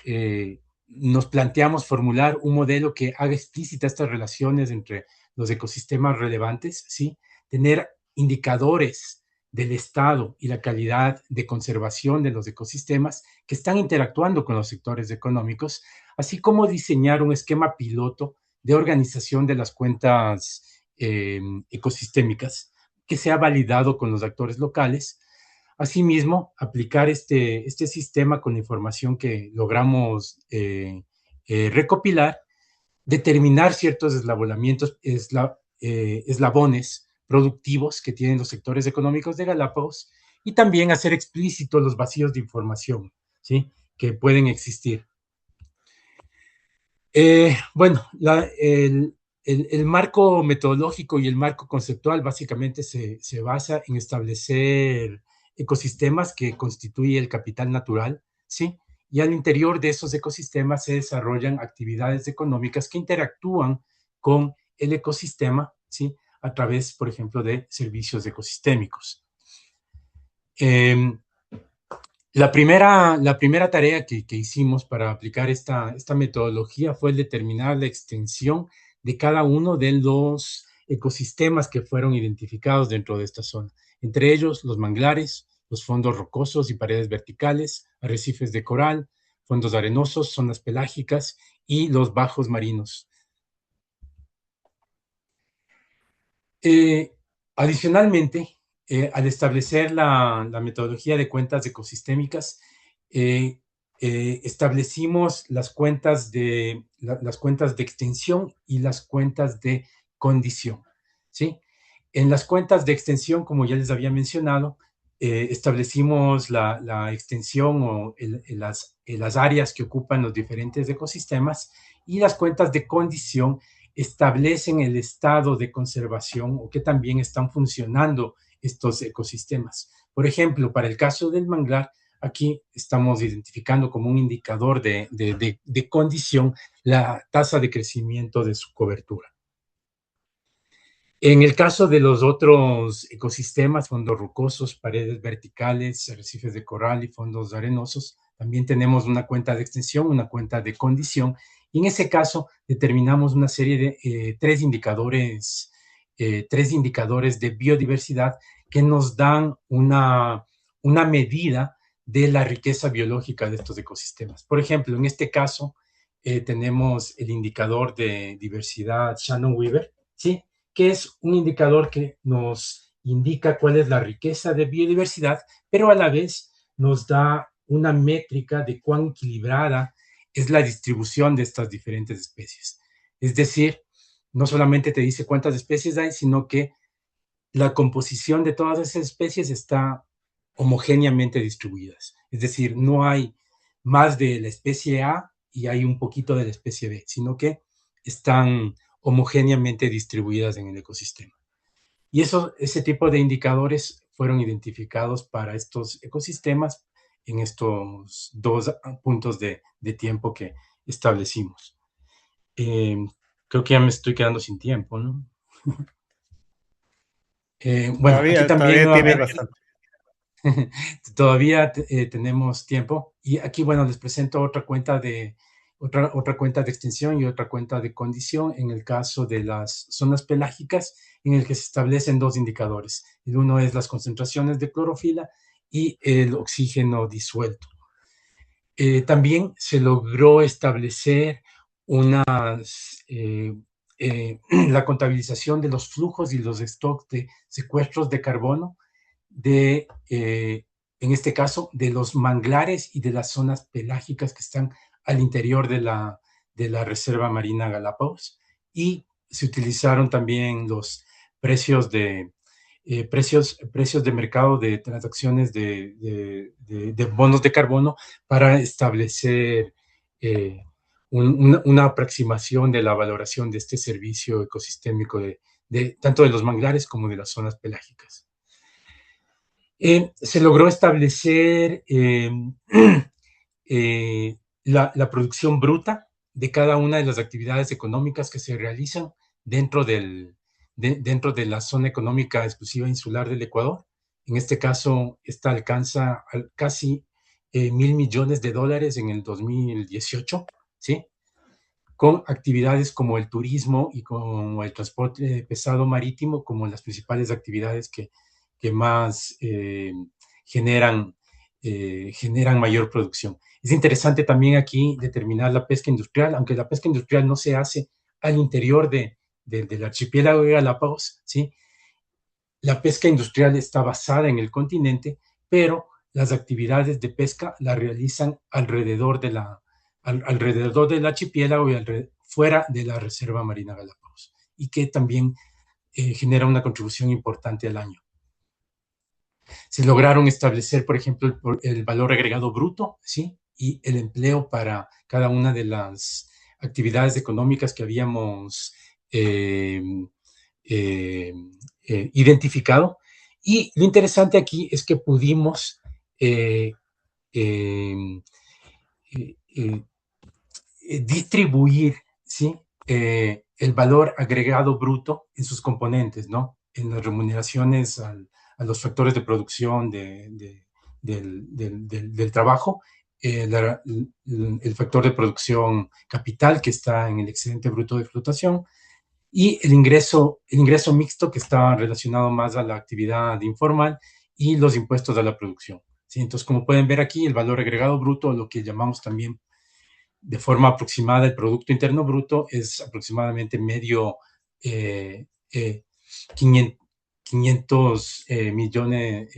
planteamos formular un modelo que haga explícitas estas relaciones entre los ecosistemas relevantes, ¿sí? Tener indicadores del estado y la calidad de conservación de los ecosistemas que están interactuando con los sectores económicos, así como diseñar un esquema piloto de organización de las cuentas ecosistémicas que sea validado con los actores locales. Asimismo, aplicar este sistema con la información que logramos recopilar, determinar ciertos eslabones productivos que tienen los sectores económicos de Galápagos y también hacer explícitos los vacíos de información, ¿sí? Que pueden existir. Bueno, el marco metodológico y el marco conceptual básicamente se basa en establecer ecosistemas que constituye el capital natural, ¿sí? Y al interior de esos ecosistemas se desarrollan actividades económicas que interactúan con el ecosistema, ¿sí? A través, por ejemplo, de servicios ecosistémicos. La primera tarea que hicimos para aplicar esta metodología fue el determinar la extensión de cada uno de los ecosistemas que fueron identificados dentro de esta zona, entre ellos los manglares, los fondos rocosos y paredes verticales, arrecifes de coral, fondos arenosos, zonas pelágicas y los bajos marinos. Adicionalmente, al establecer la metodología de cuentas ecosistémicas, establecimos las cuentas de extensión y las cuentas de condición, ¿sí? En las cuentas de extensión, como ya les había mencionado, establecimos la extensión o las áreas que ocupan los diferentes ecosistemas, y las cuentas de condición establecen el estado de conservación o que también están funcionando estos ecosistemas. Por ejemplo, para el caso del manglar, aquí estamos identificando como un indicador de condición la tasa de crecimiento de su cobertura. En el caso de los otros ecosistemas, fondos rocosos, paredes verticales, arrecifes de coral y fondos arenosos, también tenemos una cuenta de extensión, una cuenta de condición, y en ese caso determinamos una serie de tres indicadores de biodiversidad que nos dan una medida de la riqueza biológica de estos ecosistemas. Por ejemplo, en este caso tenemos el indicador de diversidad Shannon-Weaver, ¿sí?, que es un indicador que nos indica cuál es la riqueza de biodiversidad, pero a la vez nos da una métrica de cuán equilibrada es la distribución de estas diferentes especies. Es decir, no solamente te dice cuántas especies hay, sino que la composición de todas esas especies está homogéneamente distribuidas. Es decir, no hay más de la especie A y hay un poquito de la especie B, sino que están homogéneamente distribuidas en el ecosistema. Y ese tipo de indicadores fueron identificados para estos ecosistemas en estos dos puntos de tiempo que establecimos. Creo que ya me estoy quedando sin tiempo, ¿no? Bueno, aquí también tienes bastante. Todavía tenemos tiempo, y aquí, bueno, les presento otra cuenta de extensión y otra cuenta de condición en el caso de las zonas pelágicas, en el que se establecen dos indicadores. El uno es las concentraciones de clorofila y el oxígeno disuelto. También se logró establecer la contabilización de los flujos y los stocks de secuestros de carbono en este caso, de los manglares y de las zonas pelágicas que están al interior de la Reserva Marina Galápagos, y se utilizaron también los precios de mercado de transacciones de bonos de carbono para establecer una aproximación de la valoración de este servicio ecosistémico tanto de los manglares como de las zonas pelágicas. Se logró establecer la producción bruta de cada una de las actividades económicas que se realizan dentro de la zona económica exclusiva insular del Ecuador. En este caso, esta alcanza casi $1,000 millones en el 2018, ¿sí?, con actividades como el turismo y como el transporte pesado marítimo como las principales actividades que más generan mayor producción. Es interesante también aquí determinar la pesca industrial, aunque la pesca industrial no se hace al interior del archipiélago de Galápagos, ¿sí? La pesca industrial está basada en el continente, pero las actividades de pesca la realizan alrededor del archipiélago y fuera de la Reserva Marina Galápagos, y que también genera una contribución importante al año. Se lograron establecer, por ejemplo, el valor agregado bruto, ¿sí?, y el empleo para cada una de las actividades económicas que habíamos identificado. Y lo interesante aquí es que pudimos distribuir, ¿sí?, el valor agregado bruto en sus componentes, ¿no?, en las remuneraciones a los factores de producción del trabajo, el factor de producción capital que está en el excedente bruto de explotación, y el ingreso mixto, que está relacionado más a la actividad informal, y los impuestos a la producción. ¿Sí? Entonces, como pueden ver aquí, el valor agregado bruto, lo que llamamos también de forma aproximada el Producto Interno Bruto, es aproximadamente medio 500 millones,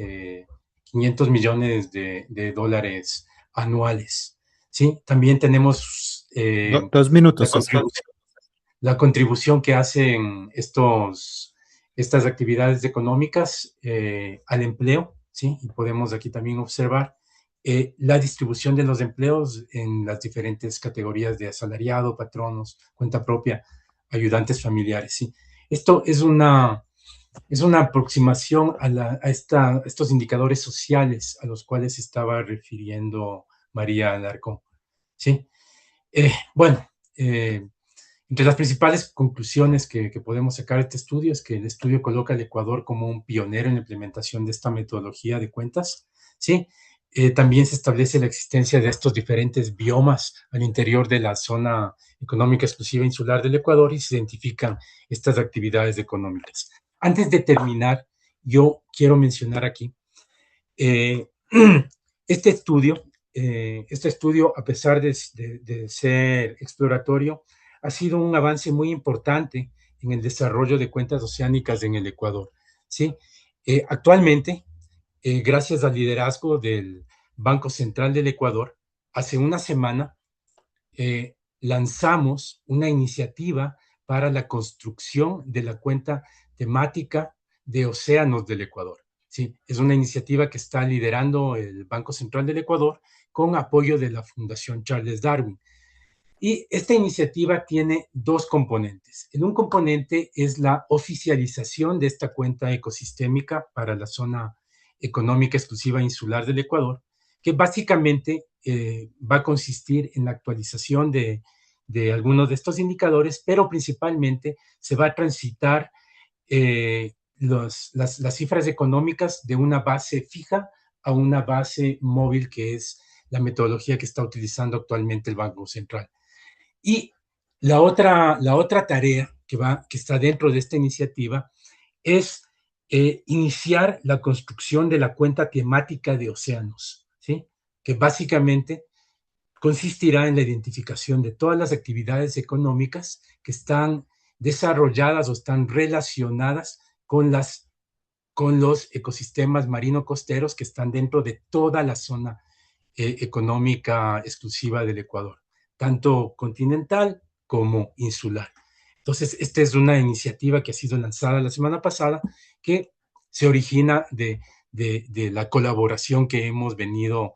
500 millones de dólares anuales. ¿Sí? También tenemos 2 minutos, la César. contribución que hacen estas actividades económicas al empleo, ¿sí? Y podemos aquí también observar la distribución de los empleos en las diferentes categorías de asalariado, patronos, cuenta propia, ayudantes familiares, ¿sí? Esto es una aproximación a estos indicadores sociales a los cuales se estaba refiriendo María Alarcón, ¿sí? Bueno, entre las principales conclusiones que podemos sacar de este estudio es que el estudio coloca al Ecuador como un pionero en la implementación de esta metodología de cuentas, ¿sí? También se establece la existencia de estos diferentes biomas al interior de la zona económica exclusiva insular del Ecuador y se identifican estas actividades económicas. Antes de terminar, yo quiero mencionar aquí eh, este estudio, a pesar de ser exploratorio, ha sido un avance muy importante en el desarrollo de cuentas oceánicas en el Ecuador. ¿Sí? Actualmente, gracias al liderazgo del Banco Central del Ecuador, hace una semana lanzamos una iniciativa para la construcción de la cuenta temática de océanos del Ecuador. Sí, es una iniciativa que está liderando el Banco Central del Ecuador con apoyo de la Fundación Charles Darwin. Y esta iniciativa tiene dos componentes. Un componente es la oficialización de esta cuenta ecosistémica para la zona económica exclusiva insular del Ecuador, que básicamente va a consistir en la actualización de algunos de estos indicadores, pero principalmente se va a transitar las cifras económicas de una base fija a una base móvil, que es la metodología que está utilizando actualmente el Banco Central. Y la otra tarea que está dentro de esta iniciativa es iniciar la construcción de la cuenta temática de océanos, ¿sí? Que básicamente consistirá en la identificación de todas las actividades económicas que están desarrolladas o están relacionadas con los ecosistemas marino-costeros que están dentro de toda la zona económica exclusiva del Ecuador, tanto continental como insular. Entonces, esta es una iniciativa que ha sido lanzada la semana pasada, que se origina de la colaboración que hemos venido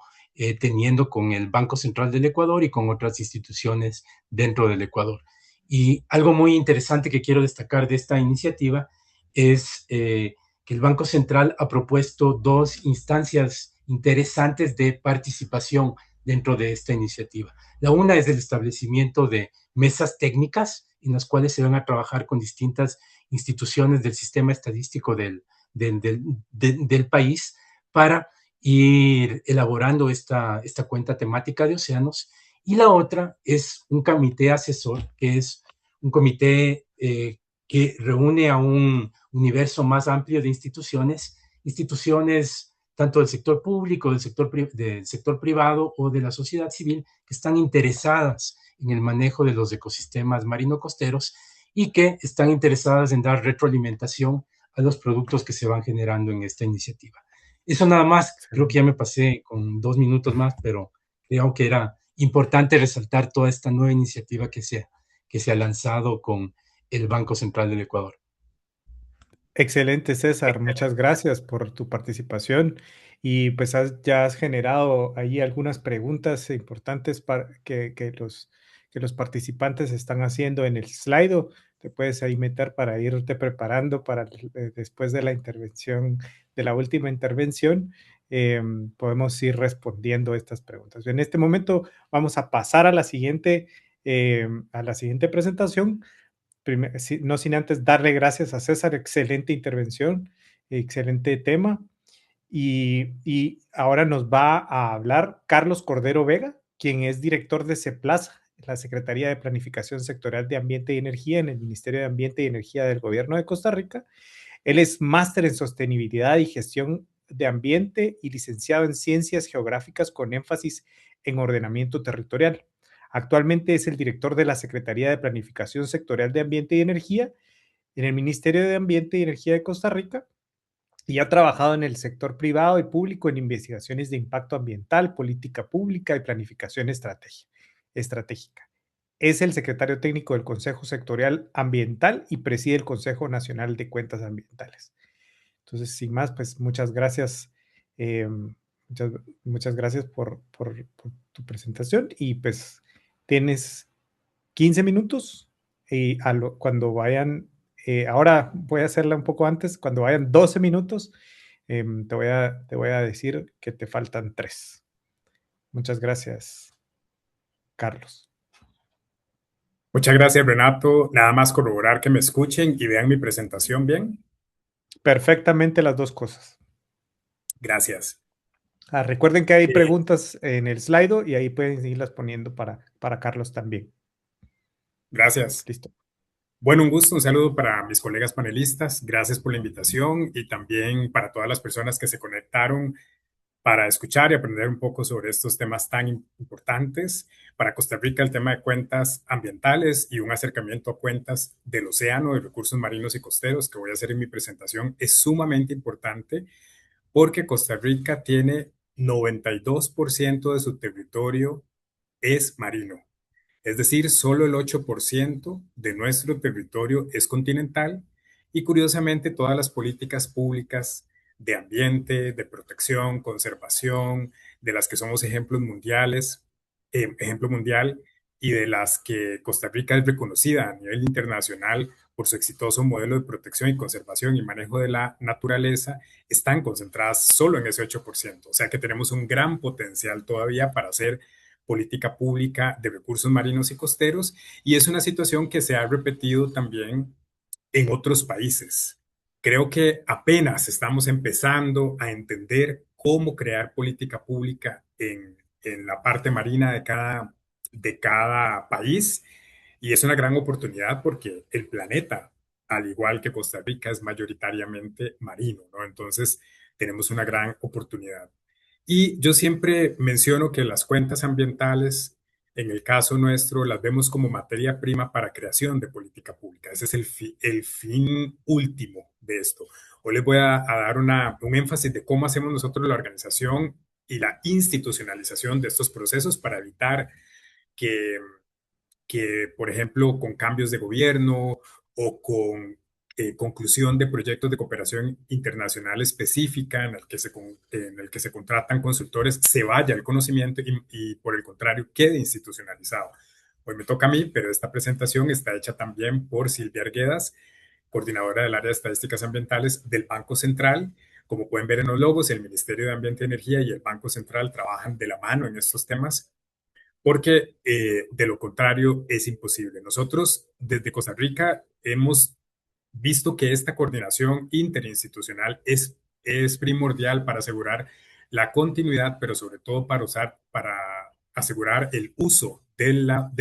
teniendo con el Banco Central del Ecuador y con otras instituciones dentro del Ecuador. Y algo muy interesante que quiero destacar de esta iniciativa es que el Banco Central ha propuesto dos instancias interesantes de participación dentro de esta iniciativa. La una es el establecimiento de mesas técnicas en las cuales se van a trabajar con distintas instituciones del sistema estadístico del país para ir elaborando esta cuenta temática de océanos. Y la otra es un comité asesor, que es un comité que reúne a un universo más amplio de instituciones tanto del sector público, del sector privado o de la sociedad civil, que están interesadas en el manejo de los ecosistemas marino-costeros y que están interesadas en dar retroalimentación a los productos que se van generando en esta iniciativa. Eso nada más, creo que ya me pasé con 2 minutos más, pero creo que era importante resaltar toda esta nueva iniciativa que se ha lanzado con el Banco Central del Ecuador. Excelente, César. Muchas gracias por tu participación. Y pues ya has generado ahí algunas preguntas importantes que los participantes están haciendo en el Slido. Te puedes ahí meter para irte preparando para después de la intervención, de la última intervención, podemos ir respondiendo estas preguntas. En este momento vamos a pasar a la siguiente presentación. No sin antes darle gracias a César, excelente intervención, excelente tema. Y ahora nos va a hablar Carlos Cordero Vega, quien es director de CEPLASA la Secretaría de Planificación Sectorial de Ambiente y Energía en el Ministerio de Ambiente y Energía del Gobierno de Costa Rica. Él es máster en sostenibilidad y gestión de ambiente y licenciado en ciencias geográficas con énfasis en ordenamiento territorial. Actualmente es el director de la Secretaría de Planificación Sectorial de Ambiente y Energía en el Ministerio de Ambiente y Energía de Costa Rica y ha trabajado en el sector privado y público en investigaciones de impacto ambiental, política pública y planificación estratégica. Es el secretario técnico del Consejo Sectorial Ambiental y preside el Consejo Nacional de Cuentas Ambientales. Entonces, sin más, pues muchas gracias. Muchas gracias por tu presentación y pues tienes 15 minutos y cuando vayan, ahora voy a hacerla un poco antes, cuando vayan 12 minutos, te voy a decir que te faltan 3. Muchas gracias, Carlos. Muchas gracias, Renato. Nada más corroborar que me escuchen y vean mi presentación bien. Perfectamente las dos cosas. Gracias. Recuerden que hay preguntas en el Slido y ahí pueden irlas poniendo para Carlos también. Gracias. Listo. Bueno, un gusto, un saludo para mis colegas panelistas. Gracias por la invitación y también para todas las personas que se conectaron para escuchar y aprender un poco sobre estos temas tan importantes. Para Costa Rica, el tema de cuentas ambientales y un acercamiento a cuentas del océano, de recursos marinos y costeros que voy a hacer en mi presentación es sumamente importante porque Costa Rica tiene 92% de su territorio es marino. Es decir, solo el 8% de nuestro territorio es continental y curiosamente todas las políticas públicas de ambiente, de protección, conservación, de las que somos ejemplo mundial y de las que Costa Rica es reconocida a nivel internacional por su exitoso modelo de protección y conservación y manejo de la naturaleza, están concentradas solo en ese 8%. O sea que tenemos un gran potencial todavía para hacer política pública de recursos marinos y costeros, y es una situación que se ha repetido también en otros países. Creo que apenas estamos empezando a entender cómo crear política pública en la parte marina de cada país, y es una gran oportunidad porque el planeta, al igual que Costa Rica, es mayoritariamente marino, ¿no? Entonces, tenemos una gran oportunidad. Y yo siempre menciono que las cuentas ambientales, en el caso nuestro, las vemos como materia prima para creación de política pública. Ese es el fin último de esto. Hoy les voy a dar un énfasis de cómo hacemos nosotros la organización y la institucionalización de estos procesos para evitar que por ejemplo, con cambios de gobierno o con conclusión de proyectos de cooperación internacional específica en el que se contratan consultores, se vaya el conocimiento y por el contrario, quede institucionalizado. Hoy me toca a mí, pero esta presentación está hecha también por Silvia Arguedas, coordinadora del área de estadísticas ambientales del Banco Central. Como pueden ver en los logos, el Ministerio de Ambiente y Energía y el Banco Central trabajan de la mano en estos temas porque de lo contrario es imposible. Nosotros desde Costa Rica hemos visto que esta coordinación interinstitucional es primordial para asegurar la continuidad, pero sobre todo para asegurar el uso de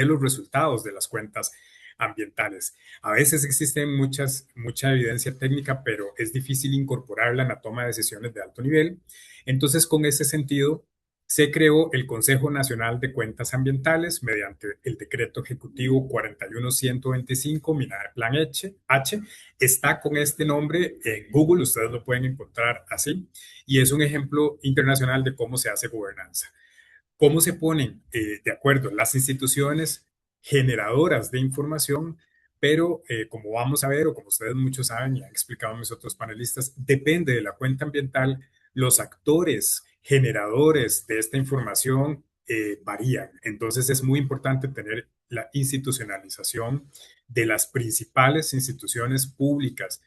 los resultados de las cuentas ambientales. A veces existe mucha evidencia técnica, pero es difícil incorporarla en la toma de decisiones de alto nivel. Entonces, con ese sentido, se creó el Consejo Nacional de Cuentas Ambientales mediante el Decreto Ejecutivo 41125, MINADE Plan H. Está con este nombre en Google, ustedes lo pueden encontrar así, y es un ejemplo internacional de cómo se hace gobernanza. ¿Cómo se ponen de acuerdo las instituciones generadoras de información? Pero como vamos a ver, o como ustedes muchos saben y han explicado mis otros panelistas, depende de la cuenta ambiental, los actores generadores de esta información varían. Entonces es muy importante tener la institucionalización de las principales instituciones públicas,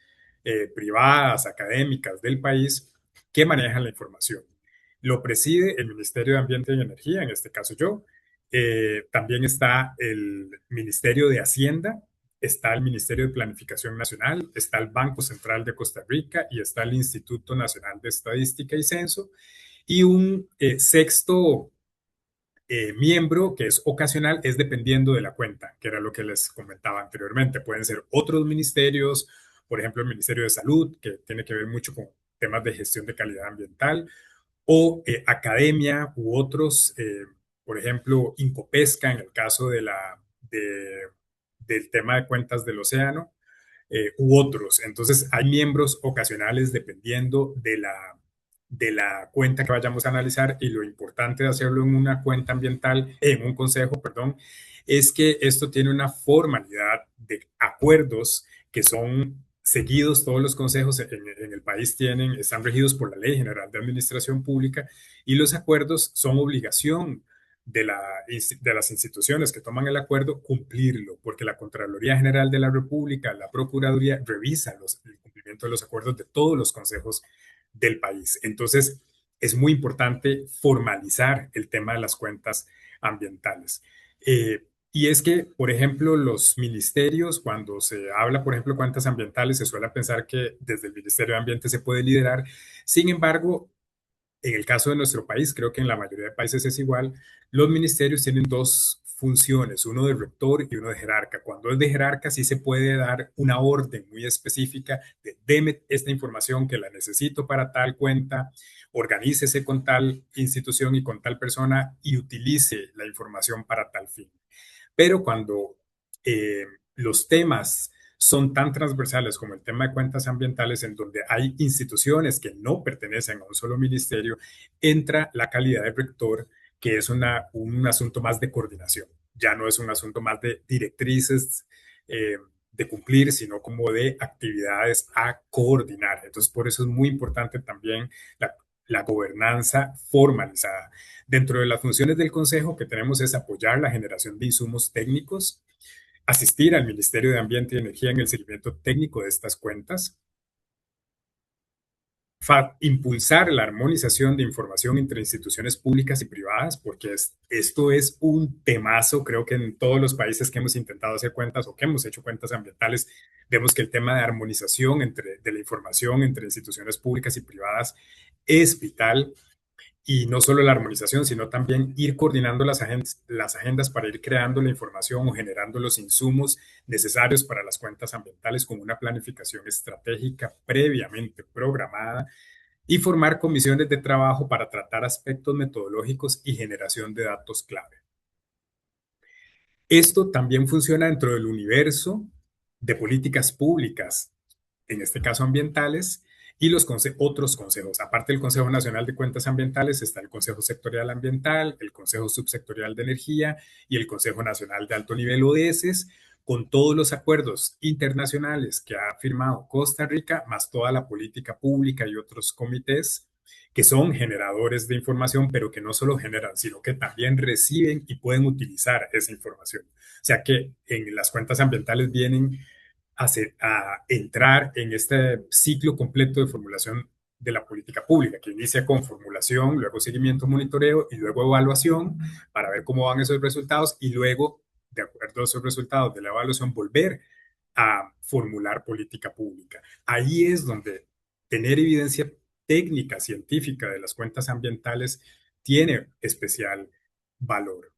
privadas, académicas del país que manejan la información. Lo preside el Ministerio de Ambiente y Energía, en este caso yo. También está el Ministerio de Hacienda, está el Ministerio de Planificación Nacional, está el Banco Central de Costa Rica y está el Instituto Nacional de Estadística y Censo. Y un sexto miembro, que es ocasional, es dependiendo de la cuenta, que era lo que les comentaba anteriormente. Pueden ser otros ministerios, por ejemplo, el Ministerio de Salud, que tiene que ver mucho con temas de gestión de calidad ambiental, o academia u otros, por ejemplo, Incopesca en el caso del tema de cuentas del océano, u otros. Entonces, hay miembros ocasionales dependiendo de la cuenta que vayamos a analizar, y lo importante de hacerlo en una cuenta ambiental, en un consejo, perdón, es que esto tiene una formalidad de acuerdos que son seguidos. Todos los consejos en el país están regidos por la Ley General de Administración Pública, y los acuerdos son obligación de las instituciones que toman el acuerdo cumplirlo, porque la Contraloría General de la República, la Procuraduría, revisa el cumplimiento de los acuerdos de todos los consejos del país. Entonces, es muy importante formalizar el tema de las cuentas ambientales. Y es que, por ejemplo, los ministerios, cuando se habla, por ejemplo, de cuentas ambientales, se suele pensar que desde el Ministerio de Ambiente se puede liderar. Sin embargo, en el caso de nuestro país, creo que en la mayoría de países es igual, los ministerios tienen dos funciones, uno de rector y uno de jerarca. Cuando es de jerarca, sí se puede dar una orden muy específica de deme esta información que la necesito para tal cuenta, organícese con tal institución y con tal persona y utilice la información para tal fin. Pero cuando eh, los temas son tan transversales como el tema de cuentas ambientales, en donde hay instituciones que no pertenecen a un solo ministerio, entra la calidad de rector, que es un asunto más de coordinación. Ya no es un asunto más de directrices de cumplir, sino como de actividades a coordinar. Entonces, por eso es muy importante también la gobernanza formalizada. Dentro de las funciones del Consejo que tenemos es apoyar la generación de insumos técnicos, asistir al Ministerio de Ambiente y Energía en el seguimiento técnico de estas cuentas, impulsar la armonización de información entre instituciones públicas y privadas, porque esto es un temazo. Creo que en todos los países que hemos intentado hacer cuentas o que hemos hecho cuentas ambientales, vemos que el tema de armonización de la información entre instituciones públicas y privadas es vital. Y no solo la armonización, sino también ir coordinando las agendas para ir creando la información o generando los insumos necesarios para las cuentas ambientales con una planificación estratégica previamente programada, y formar comisiones de trabajo para tratar aspectos metodológicos y generación de datos clave. Esto también funciona dentro del universo de políticas públicas, en este caso ambientales, y los otros consejos. Aparte del Consejo Nacional de Cuentas Ambientales, está el Consejo Sectorial Ambiental, el Consejo Subsectorial de Energía y el Consejo Nacional de Alto Nivel ODS, con todos los acuerdos internacionales que ha firmado Costa Rica, más toda la política pública y otros comités que son generadores de información, pero que no solo generan, sino que también reciben y pueden utilizar esa información. O sea que en las cuentas ambientales vienen a entrar en este ciclo completo de formulación de la política pública, que inicia con formulación, luego seguimiento, monitoreo y luego evaluación para ver cómo van esos resultados, y luego, de acuerdo a esos resultados de la evaluación, volver a formular política pública. Ahí es donde tener evidencia técnica, científica de las cuentas ambientales tiene especial valor.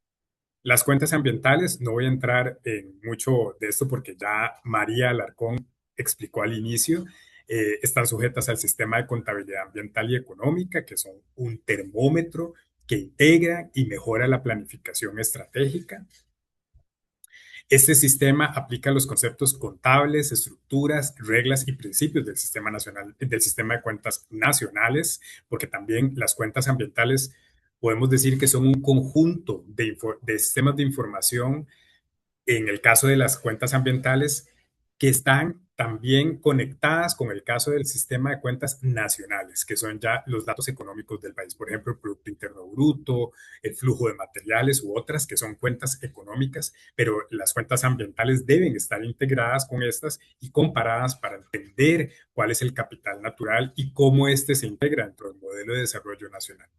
Las cuentas ambientales, no voy a entrar en mucho de esto porque ya María Alarcón explicó al inicio, están sujetas al sistema de contabilidad ambiental y económica, que son un termómetro que integra y mejora la planificación estratégica. Este sistema aplica los conceptos contables, estructuras, reglas y principios del sistema nacional, del sistema de cuentas nacionales, porque también las cuentas ambientales podemos decir que son un conjunto de sistemas de información, en el caso de las cuentas ambientales, que están también conectadas con el caso del sistema de cuentas nacionales, que son ya los datos económicos del país, por ejemplo, el Producto Interno Bruto, el flujo de materiales u otras que son cuentas económicas, pero las cuentas ambientales deben estar integradas con estas y comparadas para entender cuál es el capital natural y cómo éste se integra dentro del modelo de desarrollo nacional.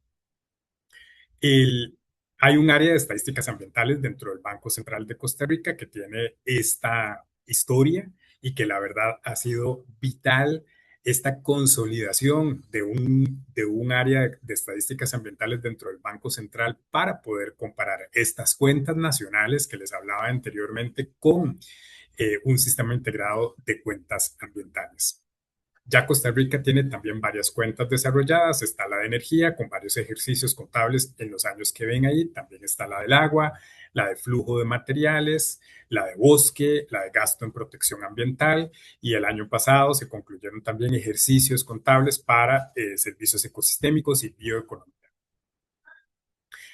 Hay un área de estadísticas ambientales dentro del Banco Central de Costa Rica que tiene esta historia y que la verdad ha sido vital esta consolidación de un área de estadísticas ambientales dentro del Banco Central para poder comparar estas cuentas nacionales que les hablaba anteriormente con un sistema integrado de cuentas ambientales. Ya Costa Rica tiene también varias cuentas desarrolladas. Está la de energía con varios ejercicios contables en los años que ven ahí. También está la del agua, la de flujo de materiales, la de bosque, la de gasto en protección ambiental. Y el año pasado se concluyeron también ejercicios contables para servicios ecosistémicos y bioeconomía.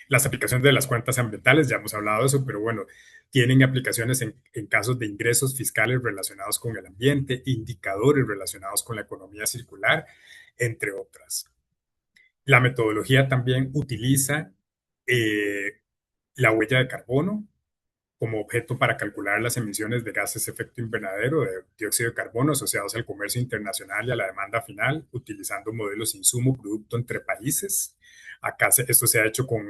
Las aplicaciones de las cuentas ambientales, ya hemos hablado de eso, pero bueno, tienen aplicaciones en casos de ingresos fiscales relacionados con el ambiente, indicadores relacionados con la economía circular, entre otras. La metodología también utiliza la huella de carbono como objeto para calcular las emisiones de gases de efecto invernadero, de dióxido de carbono asociados al comercio internacional y a la demanda final, utilizando modelos insumo-producto entre países. Acá esto se ha hecho con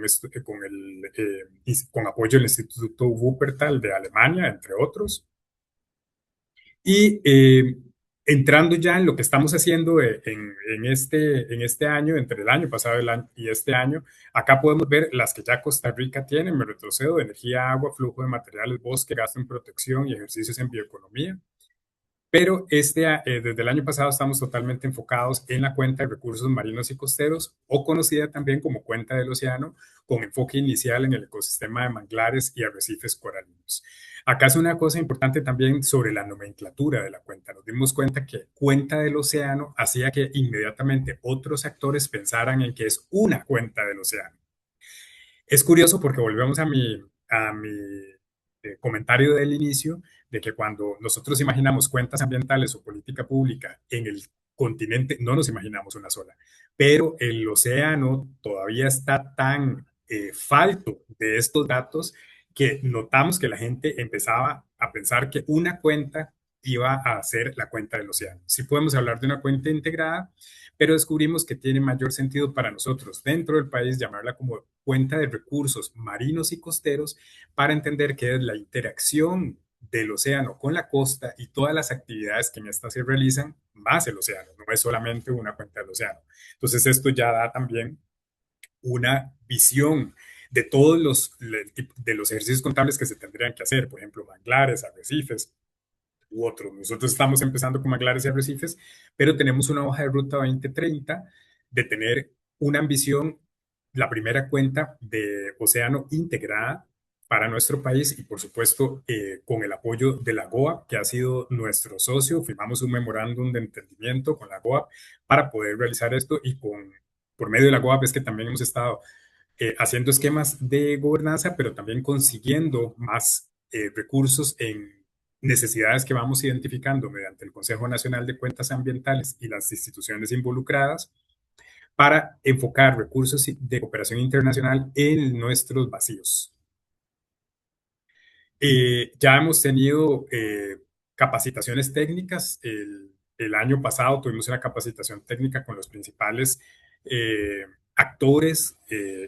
apoyo del Instituto Wuppertal de Alemania, entre otros. Y entrando ya en lo que estamos haciendo en este año, entre el año pasado y este año, acá podemos ver las que ya Costa Rica tiene. Me retrocedo: energía, agua, flujo de materiales, bosque, gasto en protección y ejercicios en bioeconomía. Pero desde el año pasado estamos totalmente enfocados en la cuenta de recursos marinos y costeros, o conocida también como cuenta del océano, con enfoque inicial en el ecosistema de manglares y arrecifes coralinos. Acá es una cosa importante también sobre la nomenclatura de la cuenta. Nos dimos cuenta que cuenta del océano hacía que inmediatamente otros actores pensaran en que es una cuenta del océano. Es curioso porque volvemos a mi comentario del inicio, de que cuando nosotros imaginamos cuentas ambientales o política pública en el continente, no nos imaginamos una sola, pero el océano todavía está tan falto de estos datos que notamos que la gente empezaba a pensar que una cuenta iba a ser la cuenta del océano. Sí podemos hablar de una cuenta integrada, pero descubrimos que tiene mayor sentido para nosotros dentro del país llamarla como cuenta de recursos marinos y costeros, para entender qué es la interacción del océano con la costa y todas las actividades que en esta se realizan, más el océano, no es solamente una cuenta del océano. Entonces esto ya da también una visión de todos los ejercicios contables que se tendrían que hacer, por ejemplo, manglares, arrecifes u otros. Nosotros estamos empezando con manglares y arrecifes, pero tenemos una hoja de ruta 2030 de tener una ambición, la primera cuenta de océano integrada para nuestro país y, por supuesto, con el apoyo de la GOAP, que ha sido nuestro socio. Firmamos un memorándum de entendimiento con la GOAP para poder realizar esto, y por medio de la GOAP es que también hemos estado haciendo esquemas de gobernanza, pero también consiguiendo más recursos en necesidades que vamos identificando mediante el Consejo Nacional de Cuentas Ambientales y las instituciones involucradas, para enfocar recursos de cooperación internacional en nuestros vacíos. Ya hemos tenido capacitaciones técnicas. El año pasado tuvimos una capacitación técnica con los principales actores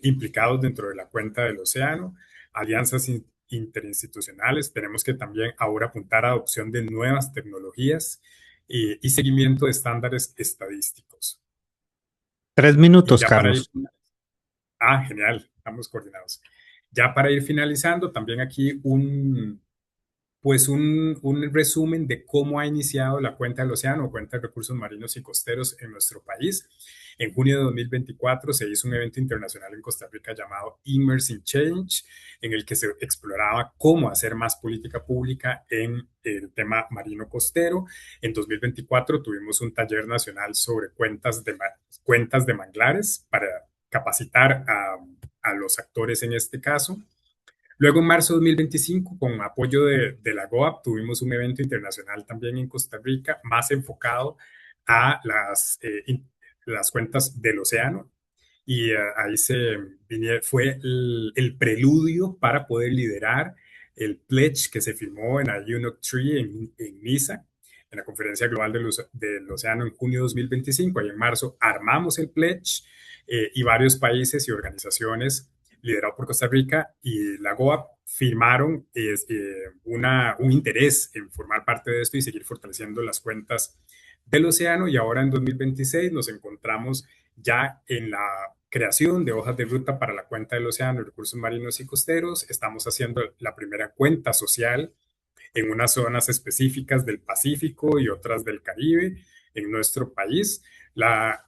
implicados dentro de la cuenta del océano, alianzas interinstitucionales. Tenemos que también ahora apuntar a adopción de nuevas tecnologías y seguimiento de estándares estadísticos. 3 minutos, Carlos. Genial, estamos coordinados. Ya para ir finalizando, también aquí un resumen de cómo ha iniciado la cuenta del océano, o cuenta de recursos marinos y costeros en nuestro país. En junio de 2024 se hizo un evento internacional en Costa Rica llamado Immerse in Change, en el que se exploraba cómo hacer más política pública en el tema marino costero. En 2024 tuvimos un taller nacional sobre cuentas de manglares para capacitar a los actores en este caso. Luego, en marzo de 2025, con apoyo de la GOAP, tuvimos un evento internacional también en Costa Rica, más enfocado a las cuentas del océano. Y ahí fue el preludio para poder liderar el pledge que se firmó en la UNOC 3 en Niza, en la Conferencia Global del Océano en junio de 2025. Ahí en marzo armamos el pledge, y varios países y organizaciones liderado por Costa Rica y la GOAP firmaron un interés en formar parte de esto y seguir fortaleciendo las cuentas del océano, y ahora en 2026 nos encontramos ya en la creación de hojas de ruta para la cuenca del océano y recursos marinos y costeros. Estamos haciendo la primera cuenta social en unas zonas específicas del Pacífico y otras del Caribe en nuestro país.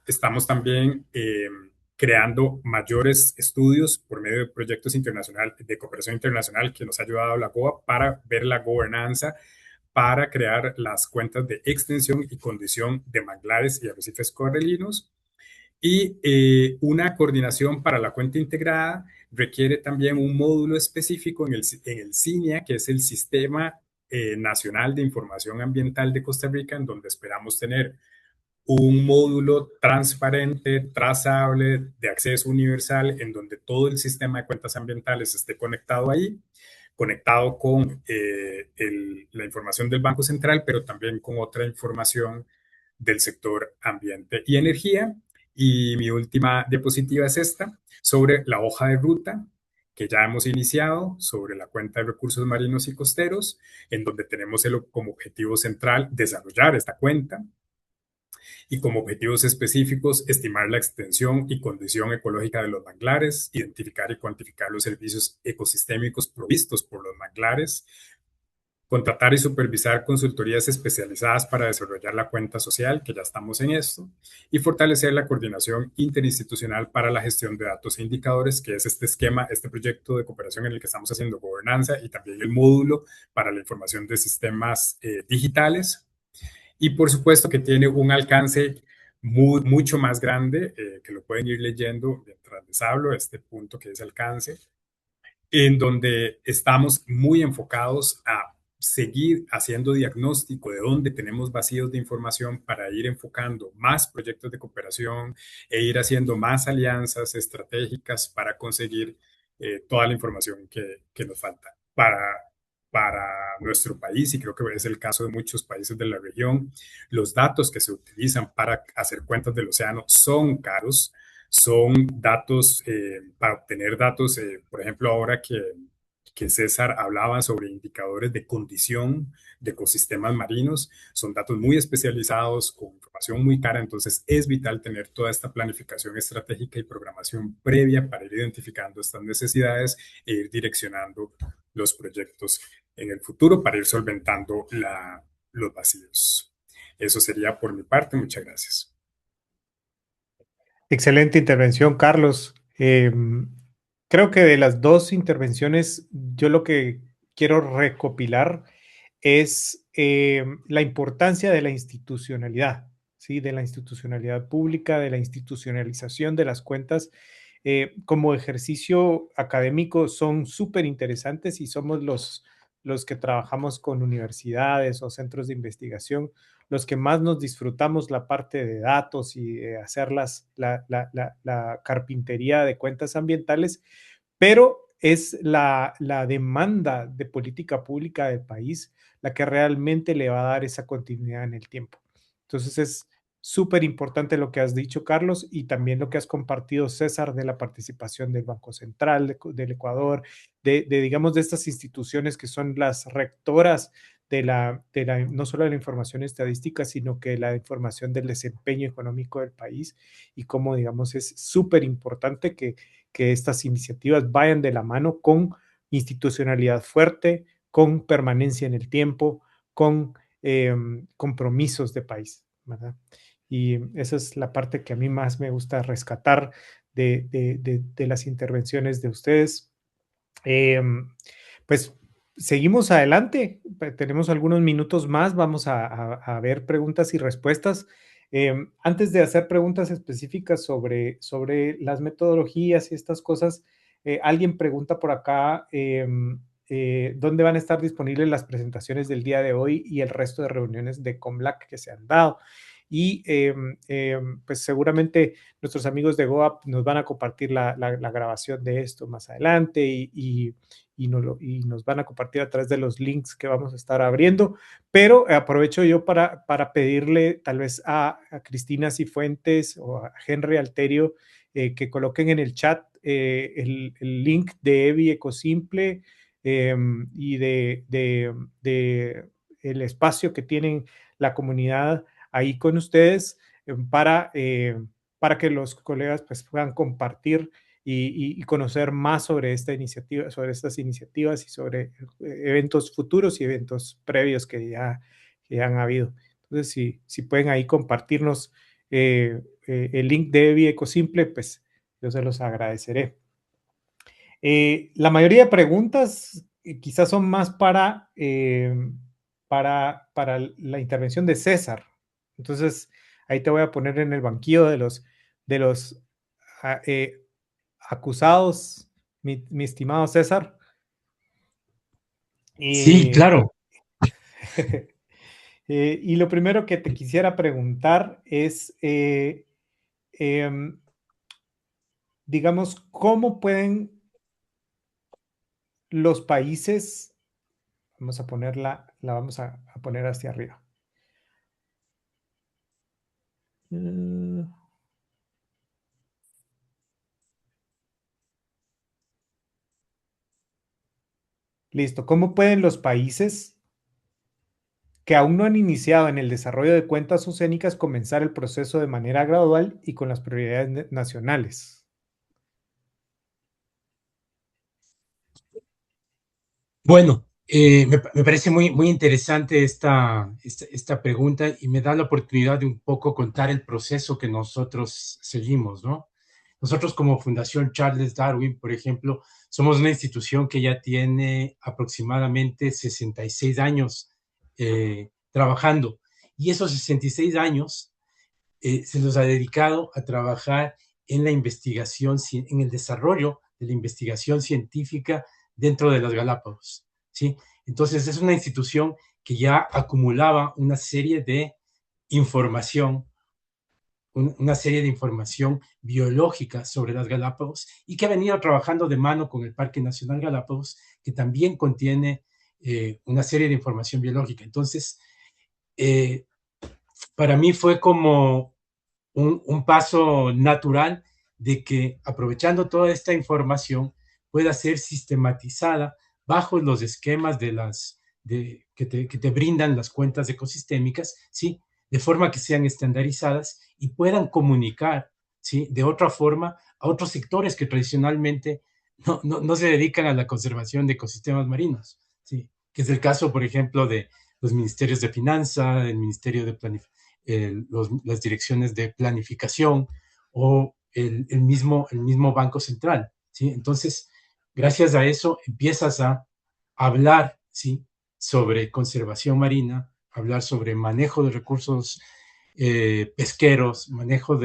Estamos también creando mayores estudios por medio de proyectos internacionales de cooperación internacional que nos ha ayudado la GOA para ver la gobernanza, para crear las cuentas de extensión y condición de manglares y arrecifes coralinos. Y una coordinación para la cuenta integrada requiere también un módulo específico en el CINIA, que es el Sistema Nacional de Información Ambiental de Costa Rica, en donde esperamos tener un módulo transparente, trazable, de acceso universal, en donde todo el sistema de cuentas ambientales esté conectado ahí, conectado con la información del Banco Central, pero también con otra información del sector ambiente y energía. Y mi última diapositiva es esta, sobre la hoja de ruta que ya hemos iniciado sobre la cuenta de recursos marinos y costeros, en donde tenemos como objetivo central desarrollar esta cuenta, y como objetivos específicos estimar la extensión y condición ecológica de los manglares, identificar y cuantificar los servicios ecosistémicos provistos por los manglares, contratar y supervisar consultorías especializadas para desarrollar la cuenta social, que ya estamos en esto, y fortalecer la coordinación interinstitucional para la gestión de datos e indicadores, que es este esquema, este proyecto de cooperación en el que estamos haciendo gobernanza, y también el módulo para la información de sistemas digitales. Y por supuesto que tiene un alcance mucho más grande, que lo pueden ir leyendo mientras les hablo, este punto que es alcance, en donde estamos muy enfocados a seguir haciendo diagnóstico de dónde tenemos vacíos de información para ir enfocando más proyectos de cooperación e ir haciendo más alianzas estratégicas para conseguir toda la información que nos falta para nuestro país, y creo que es el caso de muchos países de la región. Los datos que se utilizan para hacer cuentas del océano son caros, son datos, para obtener datos, por ejemplo, ahora que César hablaba sobre indicadores de condición de ecosistemas marinos, son datos muy especializados, con información muy cara, entonces es vital tener toda esta planificación estratégica y programación previa para ir identificando estas necesidades e ir direccionando los proyectos en el futuro para ir solventando los vacíos. Eso sería por mi parte. Muchas gracias. Excelente intervención, Carlos. Creo que de las dos intervenciones, yo lo que quiero recopilar es la importancia de la institucionalidad, ¿sí? De la institucionalidad pública, de la institucionalización de las cuentas. Como ejercicio académico son súper interesantes, y somos los que trabajamos con universidades o centros de investigación los que más nos disfrutamos la parte de datos y hacer la carpintería de cuentas ambientales, pero es la demanda de política pública del país la que realmente le va a dar esa continuidad en el tiempo. Entonces es súper importante lo que has dicho, Carlos, y también lo que has compartido, César, de la participación del Banco Central del Ecuador, digamos, de estas instituciones que son las rectoras no solo de la información estadística, sino que la información del desempeño económico del país, y cómo, digamos, es súper importante que estas iniciativas vayan de la mano con institucionalidad fuerte, con permanencia en el tiempo, con compromisos de país, ¿verdad? Y esa es la parte que a mí más me gusta rescatar de las intervenciones de ustedes. Pues seguimos adelante, tenemos algunos minutos más, vamos a ver preguntas y respuestas. Antes de hacer preguntas específicas sobre las metodologías y estas cosas, alguien pregunta por acá, ¿dónde van a estar disponibles las presentaciones del día de hoy y el resto de reuniones de COMLAC que se han dado? Y pues seguramente nuestros amigos de GOAP nos van a compartir la grabación de esto más adelante, y nos van a compartir a través de los links que vamos a estar abriendo, pero aprovecho yo para pedirle tal vez a Cristina Cifuentes o a Henry Alterio que coloquen en el chat el link de EBI Ecosimple y de el espacio que tienen la comunidad ahí con ustedes para que los colegas pues, puedan compartir y conocer más sobre esta iniciativa, sobre estas iniciativas y sobre eventos futuros y eventos previos que ya han habido. Entonces, si pueden ahí compartirnos el link de Ecosimple, pues yo se los agradeceré. La mayoría de preguntas quizás son más para la intervención de César. Entonces, ahí te voy a poner en el banquillo de los acusados, mi estimado César. Sí, claro. Y lo primero que te quisiera preguntar es, digamos, ¿cómo pueden los países, vamos a ponerla, la vamos a poner hacia arriba? Listo. ¿Cómo pueden los países que aún no han iniciado en el desarrollo de cuentas oceánicas comenzar el proceso de manera gradual y con las prioridades nacionales? Bueno, me parece muy interesante esta pregunta y me da la oportunidad de un poco contar el proceso que nosotros seguimos, ¿no? Nosotros como Fundación Charles Darwin, por ejemplo, somos una institución que ya tiene aproximadamente 66 años trabajando, y esos 66 años se los ha dedicado a trabajar en la investigación, en el desarrollo de la investigación científica dentro de las Galápagos, ¿sí? Entonces es una institución que ya acumulaba una serie de información, una serie de información biológica sobre las Galápagos y que ha venido trabajando de mano con el Parque Nacional Galápagos, que también contiene una serie de información biológica. Entonces, para mí fue como un paso natural de que, aprovechando toda esta información, pueda ser sistematizada bajo los esquemas que te brindan las cuentas ecosistémicas, ¿sí? De forma que sean estandarizadas y puedan comunicar, ¿sí? De otra forma a otros sectores que tradicionalmente no se dedican a la conservación de ecosistemas marinos, ¿sí? Que es el caso, por ejemplo, de los ministerios de Finanza, el Ministerio de las direcciones de planificación o el mismo Banco Central, ¿sí? Entonces, gracias a eso empiezas a hablar, ¿sí? Sobre conservación marina, hablar sobre manejo de recursos pesqueros, manejo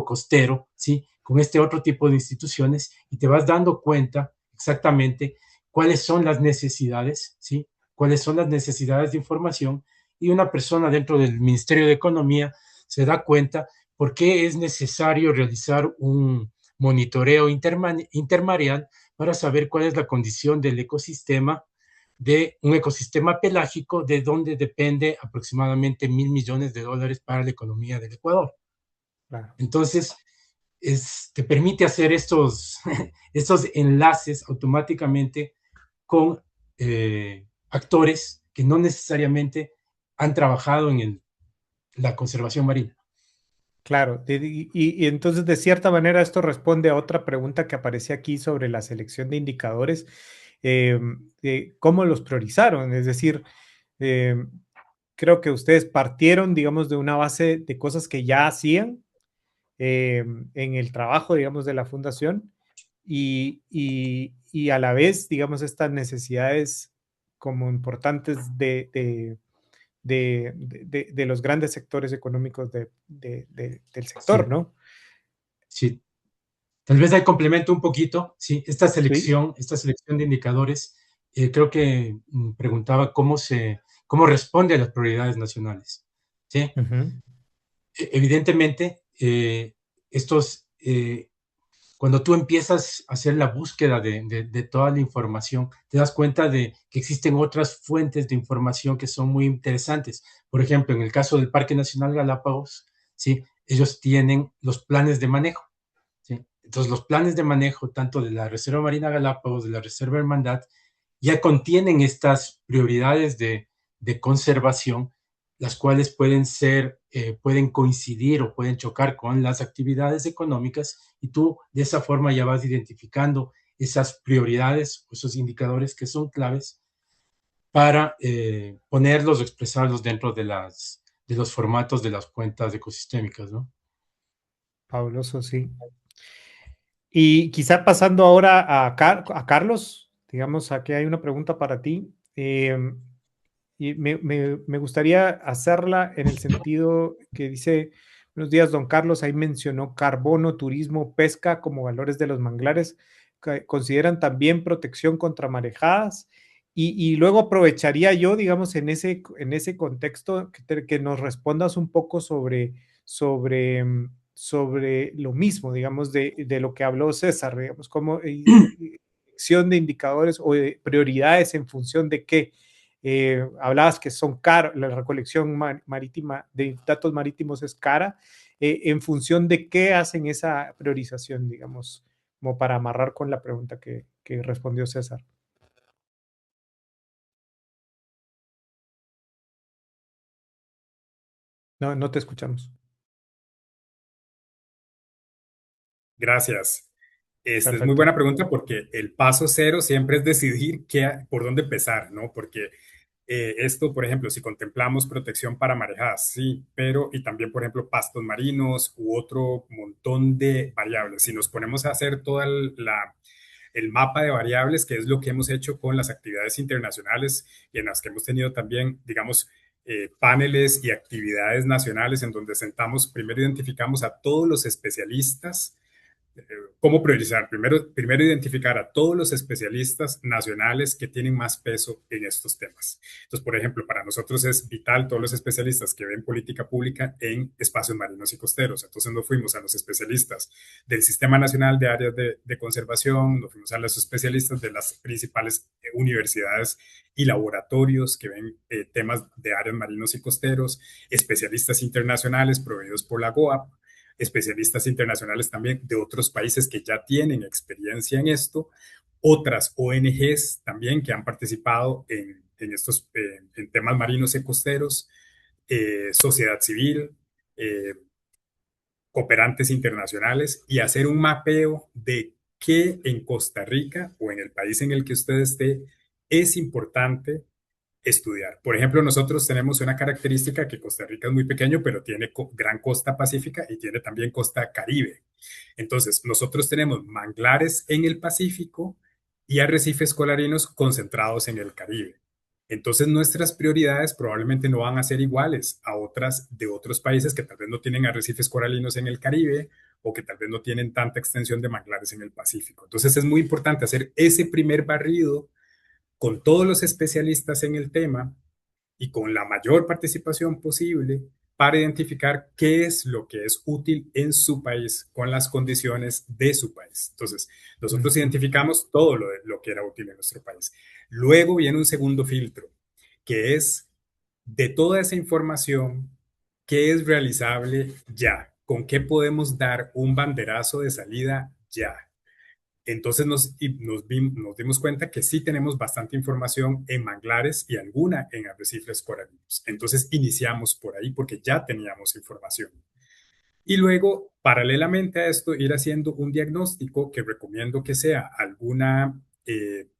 costero, ¿sí? Con este otro tipo de instituciones, y te vas dando cuenta exactamente cuáles son las necesidades, ¿sí? Cuáles son las necesidades de información, y una persona dentro del Ministerio de Economía se da cuenta por qué es necesario realizar un monitoreo intermareal para saber cuál es la condición del ecosistema, de un ecosistema pelágico de donde depende aproximadamente $1,000 millones para la economía del Ecuador. Claro. Entonces, te permite hacer estos enlaces automáticamente con actores que no necesariamente han trabajado en la conservación marina. Claro, y entonces de cierta manera esto responde a otra pregunta que aparecía aquí sobre la selección de indicadores, cómo los priorizaron, es decir, creo que ustedes partieron, digamos, de una base de cosas que ya hacían en el trabajo, digamos, de la fundación y a la vez, digamos, estas necesidades como importantes de los grandes sectores económicos del sector, sí. ¿no? Sí. Tal vez ahí complemento un poquito, sí, esta selección de indicadores, creo que preguntaba cómo responde a las prioridades nacionales, ¿sí? Uh-huh. Evidentemente, cuando tú empiezas a hacer la búsqueda de toda la información, te das cuenta de que existen otras fuentes de información que son muy interesantes. Por ejemplo, en el caso del Parque Nacional Galápagos, ¿sí? Ellos tienen los planes de manejo, ¿sí? Entonces, los planes de manejo, tanto de la Reserva Marina Galápagos, de la Reserva Hermandad, ya contienen estas prioridades de conservación las cuales pueden coincidir o pueden chocar con las actividades económicas, y tú de esa forma ya vas identificando esas prioridades, esos indicadores que son claves para ponerlos o expresarlos dentro de los formatos de las cuentas ecosistémicas, ¿no? Fabuloso, sí. Y quizá pasando ahora a Carlos, digamos, aquí hay una pregunta para ti. Y me gustaría hacerla en el sentido que dice, buenos días, don Carlos, ahí mencionó carbono, turismo, pesca como valores de los manglares. ¿Consideran también protección contra marejadas? Y luego aprovecharía yo, digamos, en ese contexto, que nos respondas un poco sobre lo mismo, digamos, de lo que habló César, digamos, como de indicadores o de prioridades en función de qué. Hablabas que son caros, la recolección marítima de datos marítimos es cara. ¿En función de qué hacen esa priorización, digamos, como para amarrar con la pregunta que respondió César? No, no te escuchamos. Gracias. Esta es muy Perfecto. buena pregunta porque el paso cero siempre es decidir por dónde empezar, ¿no? Porque esto, por ejemplo, si contemplamos protección para marejadas, sí, pero y también, por ejemplo, pastos marinos u otro montón de variables. Si nos ponemos a hacer el mapa de variables, que es lo que hemos hecho con las actividades internacionales y en las que hemos tenido también, digamos, paneles y actividades nacionales en donde sentamos, primero identificamos a todos los especialistas. ¿Cómo priorizar? Primero identificar a todos los especialistas nacionales que tienen más peso en estos temas. Entonces, por ejemplo, para nosotros es vital todos los especialistas que ven política pública en espacios marinos y costeros. Entonces nos fuimos a los especialistas del Sistema Nacional de Áreas de Conservación, nos fuimos a los especialistas de las principales universidades y laboratorios que ven temas de áreas marinos y costeros, especialistas internacionales proveídos por la GOAP, especialistas internacionales también de otros países que ya tienen experiencia en esto, otras ONGs también que han participado en temas marinos y costeros, sociedad civil, eh, cooperantes internacionales, y hacer un mapeo de qué en Costa Rica o en el país en el que usted esté es importante estudiar. Por ejemplo, nosotros tenemos una característica que Costa Rica es muy pequeño, pero tiene gran costa pacífica y tiene también costa caribe. Entonces, nosotros tenemos manglares en el Pacífico y arrecifes coralinos concentrados en el Caribe. Entonces, nuestras prioridades probablemente no van a ser iguales a otras de otros países que tal vez no tienen arrecifes coralinos en el Caribe o que tal vez no tienen tanta extensión de manglares en el Pacífico. Entonces, es muy importante hacer ese primer barrido con todos los especialistas en el tema y con la mayor participación posible para identificar qué es lo que es útil en su país con las condiciones de su país. Entonces, nosotros identificamos todo lo que era útil en nuestro país. Luego viene un segundo filtro, que es de toda esa información, qué es realizable ya, con qué podemos dar un banderazo de salida ya. Entonces nos dimos cuenta que sí tenemos bastante información en manglares y alguna en arrecifes coralinos. Entonces iniciamos por ahí porque ya teníamos información. Y luego, paralelamente a esto, ir haciendo un diagnóstico que recomiendo que sea alguna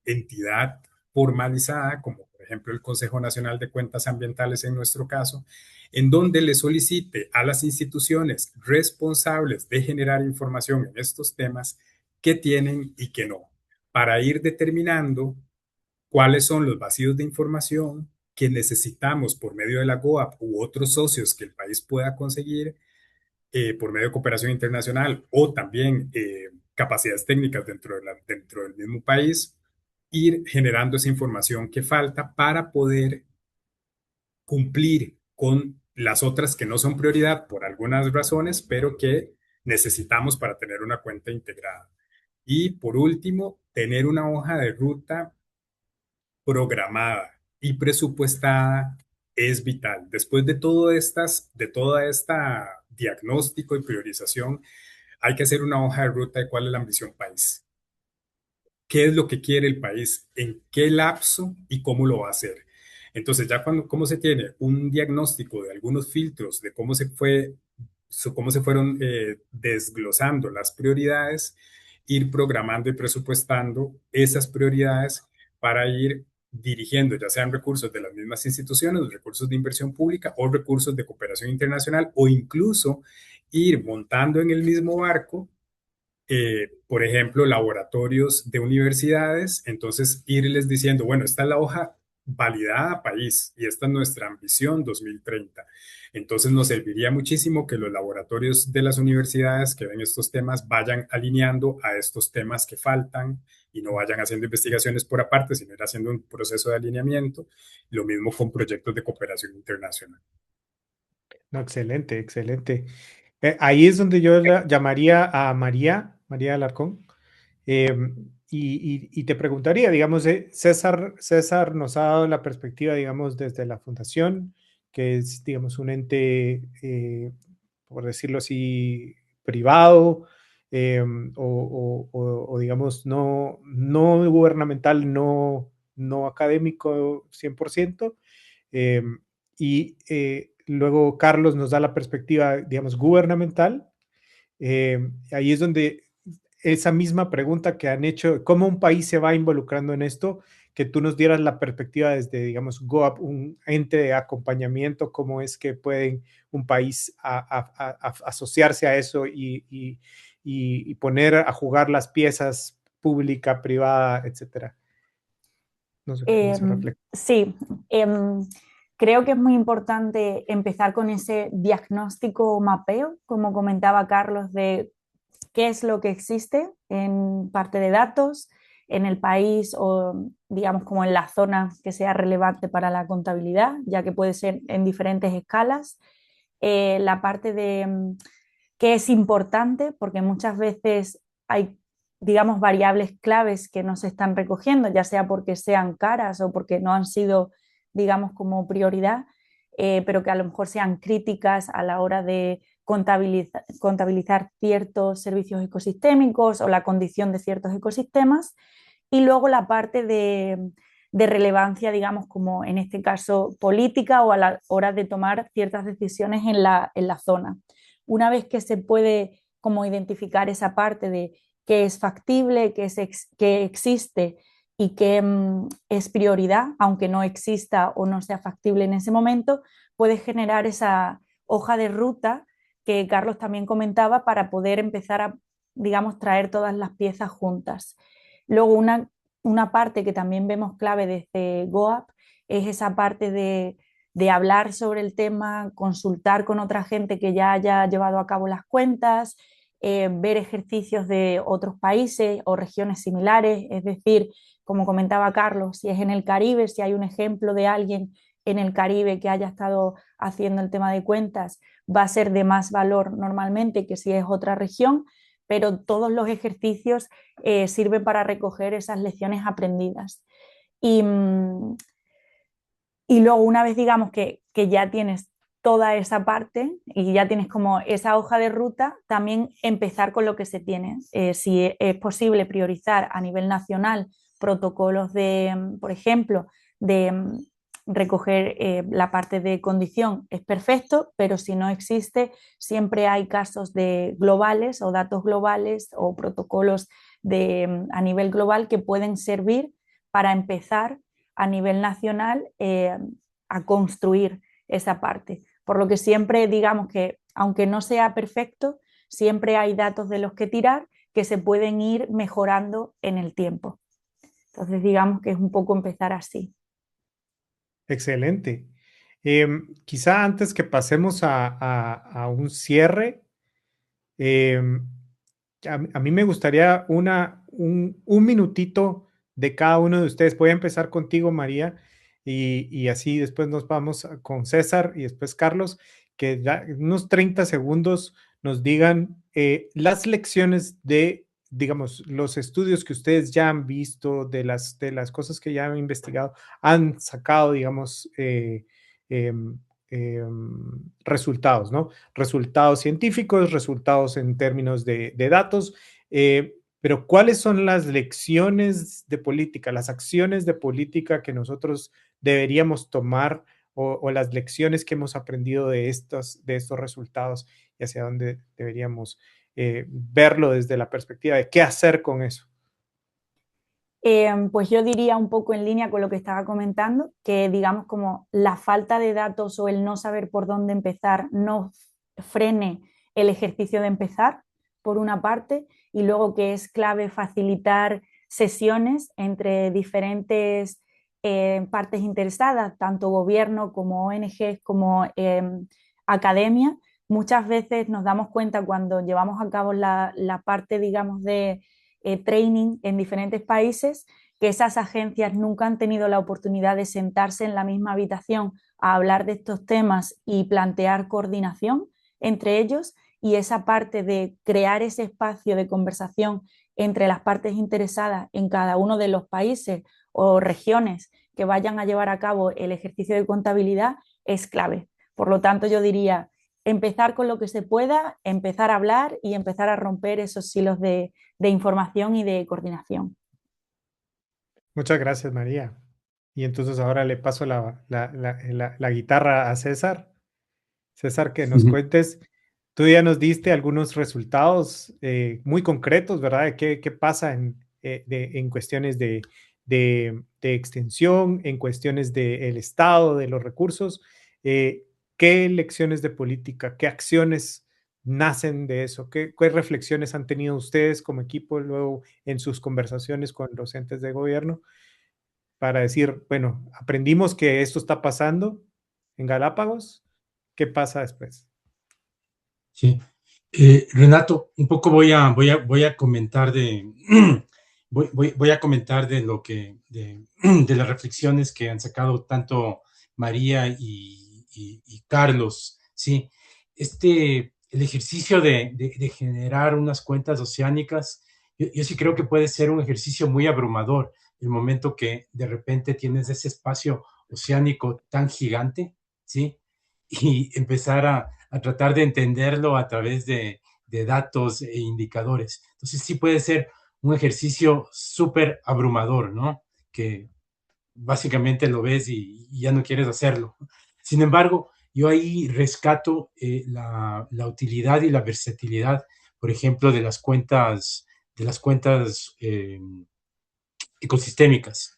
entidad formalizada, como por ejemplo el Consejo Nacional de Cuentas Ambientales en nuestro caso, en donde le solicite a las instituciones responsables de generar información en estos temas qué tienen y qué no, para ir determinando cuáles son los vacíos de información que necesitamos por medio de la GOAP u otros socios que el país pueda conseguir por medio de cooperación internacional o también capacidades técnicas dentro del mismo país, ir generando esa información que falta para poder cumplir con las otras que no son prioridad por algunas razones, pero que necesitamos para tener una cuenta integrada. Y por último, tener una hoja de ruta programada y presupuestada es vital. Después de toda esta diagnóstico y priorización, hay que hacer una hoja de ruta de cuál es la ambición país. ¿Qué es lo que quiere el país? ¿En qué lapso y cómo lo va a hacer? Entonces, ya cómo se tiene un diagnóstico de algunos filtros de cómo se fueron desglosando las prioridades, ir programando y presupuestando esas prioridades para ir dirigiendo, ya sean recursos de las mismas instituciones, recursos de inversión pública o recursos de cooperación internacional, o incluso ir montando en el mismo barco, por ejemplo, laboratorios de universidades, entonces irles diciendo, bueno, esta es la hoja validada a país y esta es nuestra ambición 2030. Entonces nos serviría muchísimo que los laboratorios de las universidades que ven estos temas vayan alineando a estos temas que faltan y no vayan haciendo investigaciones por aparte, sino ir haciendo un proceso de alineamiento. Lo mismo con proyectos de cooperación internacional. No, excelente, excelente. Ahí es donde yo llamaría a María Alarcón, y te preguntaría, digamos, César nos ha dado la perspectiva, digamos, desde la fundación, que es, digamos, un ente, por decirlo así, privado, o, digamos, no gubernamental, no académico 100%. Y luego Carlos nos da la perspectiva, digamos, gubernamental. Ahí es donde esa misma pregunta que han hecho, ¿cómo un país se va involucrando en esto? Que tú nos dieras la perspectiva desde, digamos, GOAP, un ente de acompañamiento, cómo es que pueden un país asociarse a eso y poner a jugar las piezas pública, privada, etcétera. No sé cómo se refleja. Sí, creo que es muy importante empezar con ese diagnóstico mapeo, como comentaba Carlos, de qué es lo que existe en parte de datos en el país o digamos como en la zona que sea relevante para la contabilidad, ya que puede ser en diferentes escalas. La parte de qué es importante, porque muchas veces hay, digamos, variables claves que no se están recogiendo, ya sea porque sean caras o porque no han sido, digamos, como prioridad, pero que a lo mejor sean críticas a la hora de contabilizar ciertos servicios ecosistémicos o la condición de ciertos ecosistemas. Y luego la parte de relevancia, digamos, como en este caso política o a la hora de tomar ciertas decisiones en la zona. Una vez que se puede como identificar esa parte de qué es factible, qué existe y qué es prioridad, aunque no exista o no sea factible en ese momento, puede generar esa hoja de ruta que Carlos también comentaba para poder empezar a, digamos, traer todas las piezas juntas. Luego, una parte que también vemos clave desde GOAP es esa parte de hablar sobre el tema, consultar con otra gente que ya haya llevado a cabo las cuentas, ver ejercicios de otros países o regiones similares, es decir, como comentaba Carlos, si es en el Caribe, si hay un ejemplo de alguien en el Caribe que haya estado haciendo el tema de cuentas, va a ser de más valor normalmente que si es otra región, pero todos los ejercicios sirven para recoger esas lecciones aprendidas. Y, y luego una vez digamos que ya tienes toda esa parte y ya tienes como esa hoja de ruta, también empezar con lo que se tiene. Si es posible priorizar a nivel nacional protocolos de, por ejemplo, de recoger la parte de condición, es perfecto, pero si no existe, siempre hay casos de globales o datos globales o protocolos a nivel global que pueden servir para empezar a nivel nacional a construir esa parte. Por lo que siempre digamos que, aunque no sea perfecto, siempre hay datos de los que tirar que se pueden ir mejorando en el tiempo. Entonces digamos que es un poco empezar así. Excelente. Quizá antes que pasemos a un cierre, a mí me gustaría un minutito de cada uno de ustedes. Voy a empezar contigo, María, y así después nos vamos con César y después Carlos, que unos 30 segundos nos digan las lecciones de, digamos, los estudios que ustedes ya han visto, de las cosas que ya han investigado, han sacado, digamos, resultados, ¿no? Resultados científicos, resultados en términos de datos. pero ¿cuáles son las lecciones de política, las acciones de política que nosotros deberíamos tomar o las lecciones que hemos aprendido de estos resultados y hacia dónde deberíamos verlo desde la perspectiva de qué hacer con eso? Pues yo diría un poco en línea con lo que estaba comentando, que digamos como la falta de datos o el no saber por dónde empezar no frene el ejercicio de empezar, por una parte, y luego que es clave facilitar sesiones entre diferentes partes interesadas, tanto gobierno como ONGs como academia. Muchas veces nos damos cuenta cuando llevamos a cabo la parte, digamos, de training en diferentes países, que esas agencias nunca han tenido la oportunidad de sentarse en la misma habitación a hablar de estos temas y plantear coordinación entre ellos, y esa parte de crear ese espacio de conversación entre las partes interesadas en cada uno de los países o regiones que vayan a llevar a cabo el ejercicio de contabilidad es clave. Por lo tanto, yo diría empezar con lo que se pueda, empezar a hablar y empezar a romper esos hilos de información y de coordinación. Muchas gracias, María. Y entonces ahora le paso la guitarra a César. César, que nos cuentes, tú ya nos diste algunos resultados muy concretos, ¿verdad? De qué pasa en cuestiones de extensión, en cuestiones del Estado, de los recursos. ¿Qué lecciones de política, qué acciones nacen de eso? ¿Qué reflexiones han tenido ustedes como equipo luego en sus conversaciones con los entes de gobierno para decir, bueno, aprendimos que esto está pasando en Galápagos? ¿Qué pasa después? Sí. Renato, un poco voy a comentar de voy a comentar de lo que de las reflexiones que han sacado tanto María y Carlos. Sí, el ejercicio de generar unas cuentas oceánicas, yo sí creo que puede ser un ejercicio muy abrumador el momento que de repente tienes ese espacio oceánico tan gigante, ¿sí? Y empezar a tratar de entenderlo a través de datos e indicadores. Entonces sí puede ser un ejercicio súper abrumador, ¿no? Que básicamente lo ves y ya no quieres hacerlo. Sin embargo, yo ahí rescato la utilidad y la versatilidad, por ejemplo, de las cuentas ecosistémicas.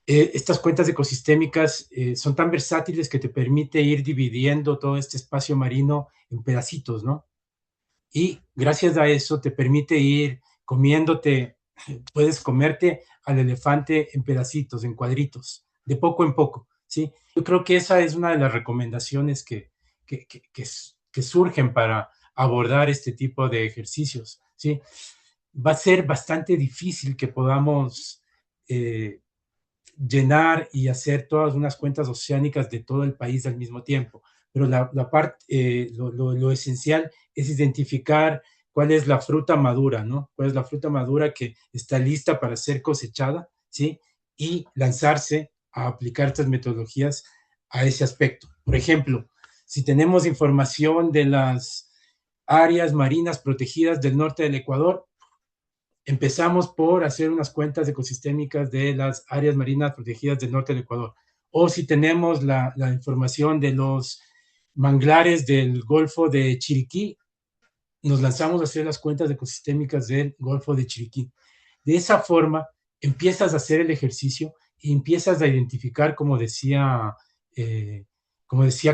Estas cuentas ecosistémicas son tan versátiles que te permite ir dividiendo todo este espacio marino en pedacitos, ¿no? Y gracias a eso te permite ir comiéndote, puedes comerte al elefante en pedacitos, en cuadritos, de poco en poco, ¿sí? Yo creo que esa es una de las recomendaciones que surgen para abordar este tipo de ejercicios, ¿sí? Va a ser bastante difícil que podamos llenar y hacer todas unas cuentas oceánicas de todo el país al mismo tiempo. Pero lo esencial es identificar cuál es la fruta madura, ¿no? Cuál es la fruta madura que está lista para ser cosechada, ¿sí? Y lanzarse a aplicar estas metodologías a ese aspecto. Por ejemplo, si tenemos información de las áreas marinas protegidas del norte del Ecuador, empezamos por hacer unas cuentas ecosistémicas de las áreas marinas protegidas del norte del Ecuador. O si tenemos la información de los manglares del Golfo de Chiriquí, nos lanzamos a hacer las cuentas ecosistémicas del Golfo de Chiriquí. De esa forma, empiezas a hacer el ejercicio y empiezas a identificar, como decía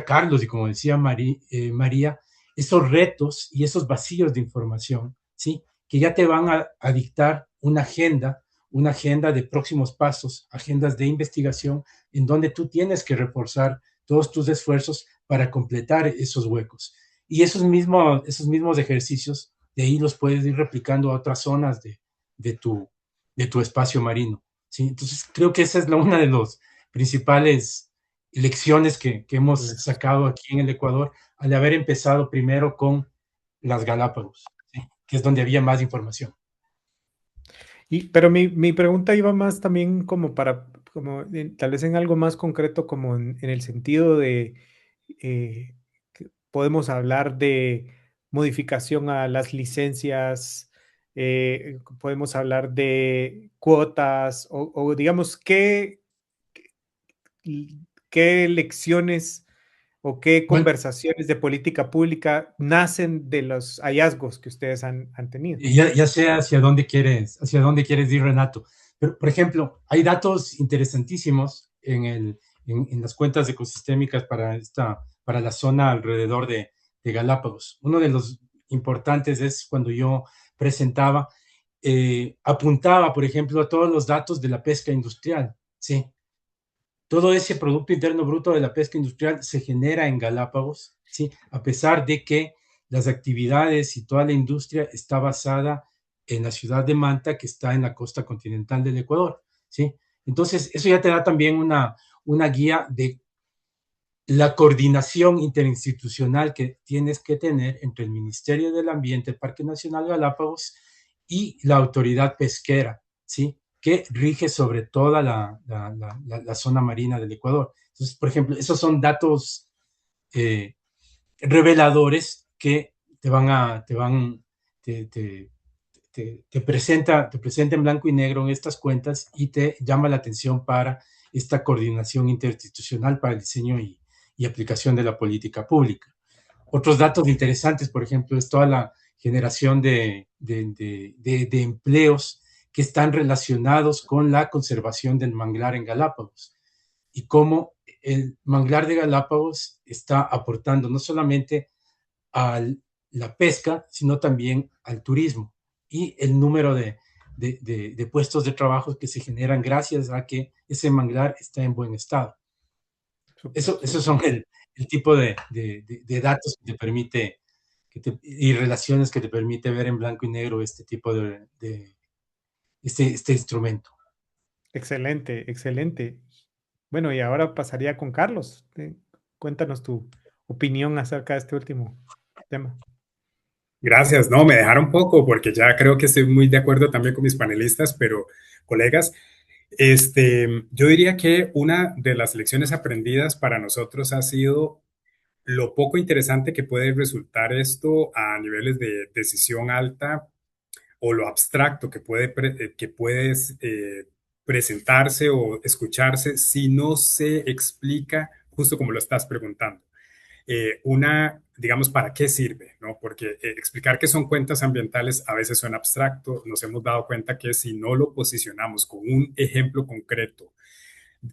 Carlos y como decía María, esos retos y esos vacíos de información, ¿sí? Que ya te van a dictar una agenda de próximos pasos, agendas de investigación, en donde tú tienes que reforzar todos tus esfuerzos para completar esos huecos. Y esos mismos ejercicios, de ahí los puedes ir replicando a otras zonas de tu espacio marino, ¿sí? Entonces, creo que esa es una de las principales lecciones que hemos sacado aquí en el Ecuador al haber empezado primero con las Galápagos, ¿sí? Que es donde había más información. Pero mi pregunta iba más también como tal vez en algo más concreto, como en el sentido de que podemos hablar de modificación a las licencias podemos hablar de cuotas o digamos, qué lecciones o qué Bueno, conversaciones de política pública nacen de los hallazgos que ustedes han tenido. ya sé hacia dónde quieres ir, Renato. Pero, por ejemplo, hay datos interesantísimos en las cuentas ecosistémicas para la zona alrededor de Galápagos. Uno de los importantes es cuando yo presentaba, apuntaba, por ejemplo, a todos los datos de la pesca industrial, ¿sí? Todo ese Producto Interno Bruto de la pesca industrial se genera en Galápagos, ¿sí? A pesar de que las actividades y toda la industria está basada en la ciudad de Manta, que está en la costa continental del Ecuador, ¿sí? Entonces, eso ya te da también una guía de la coordinación interinstitucional que tienes que tener entre el Ministerio del Ambiente, el Parque Nacional Galápagos y la autoridad pesquera, ¿sí? Que rige sobre toda la zona marina del Ecuador. Entonces, por ejemplo, esos son datos eh, reveladores que te, te, te presenta en blanco y negro en estas cuentas y te llama la atención para esta coordinación interinstitucional para el diseño y aplicación de la política pública. Otros datos interesantes, por ejemplo, es toda la generación de empleos que están relacionados con la conservación del manglar en Galápagos y cómo el manglar de Galápagos está aportando no solamente a la pesca, sino también al turismo y el número de puestos de trabajo que se generan gracias a que ese manglar está en buen estado. Esos son el tipo de datos que te permite y relaciones que te permite ver en blanco y negro este tipo este instrumento. Excelente, excelente. Bueno, y ahora pasaría con Carlos. Cuéntanos tu opinión acerca de este último tema. Gracias, no, me dejaron poco porque ya creo que estoy muy de acuerdo también con mis panelistas, pero colegas, yo diría que una de las lecciones aprendidas para nosotros ha sido lo poco interesante que puede resultar esto a niveles de decisión alta o lo abstracto que puede presentarse o escucharse si no se explica justo como lo estás preguntando. Digamos, ¿para qué sirve? ¿No? Porque explicar qué son cuentas ambientales a veces suena abstracto. Nos hemos dado cuenta que si no lo posicionamos con un ejemplo concreto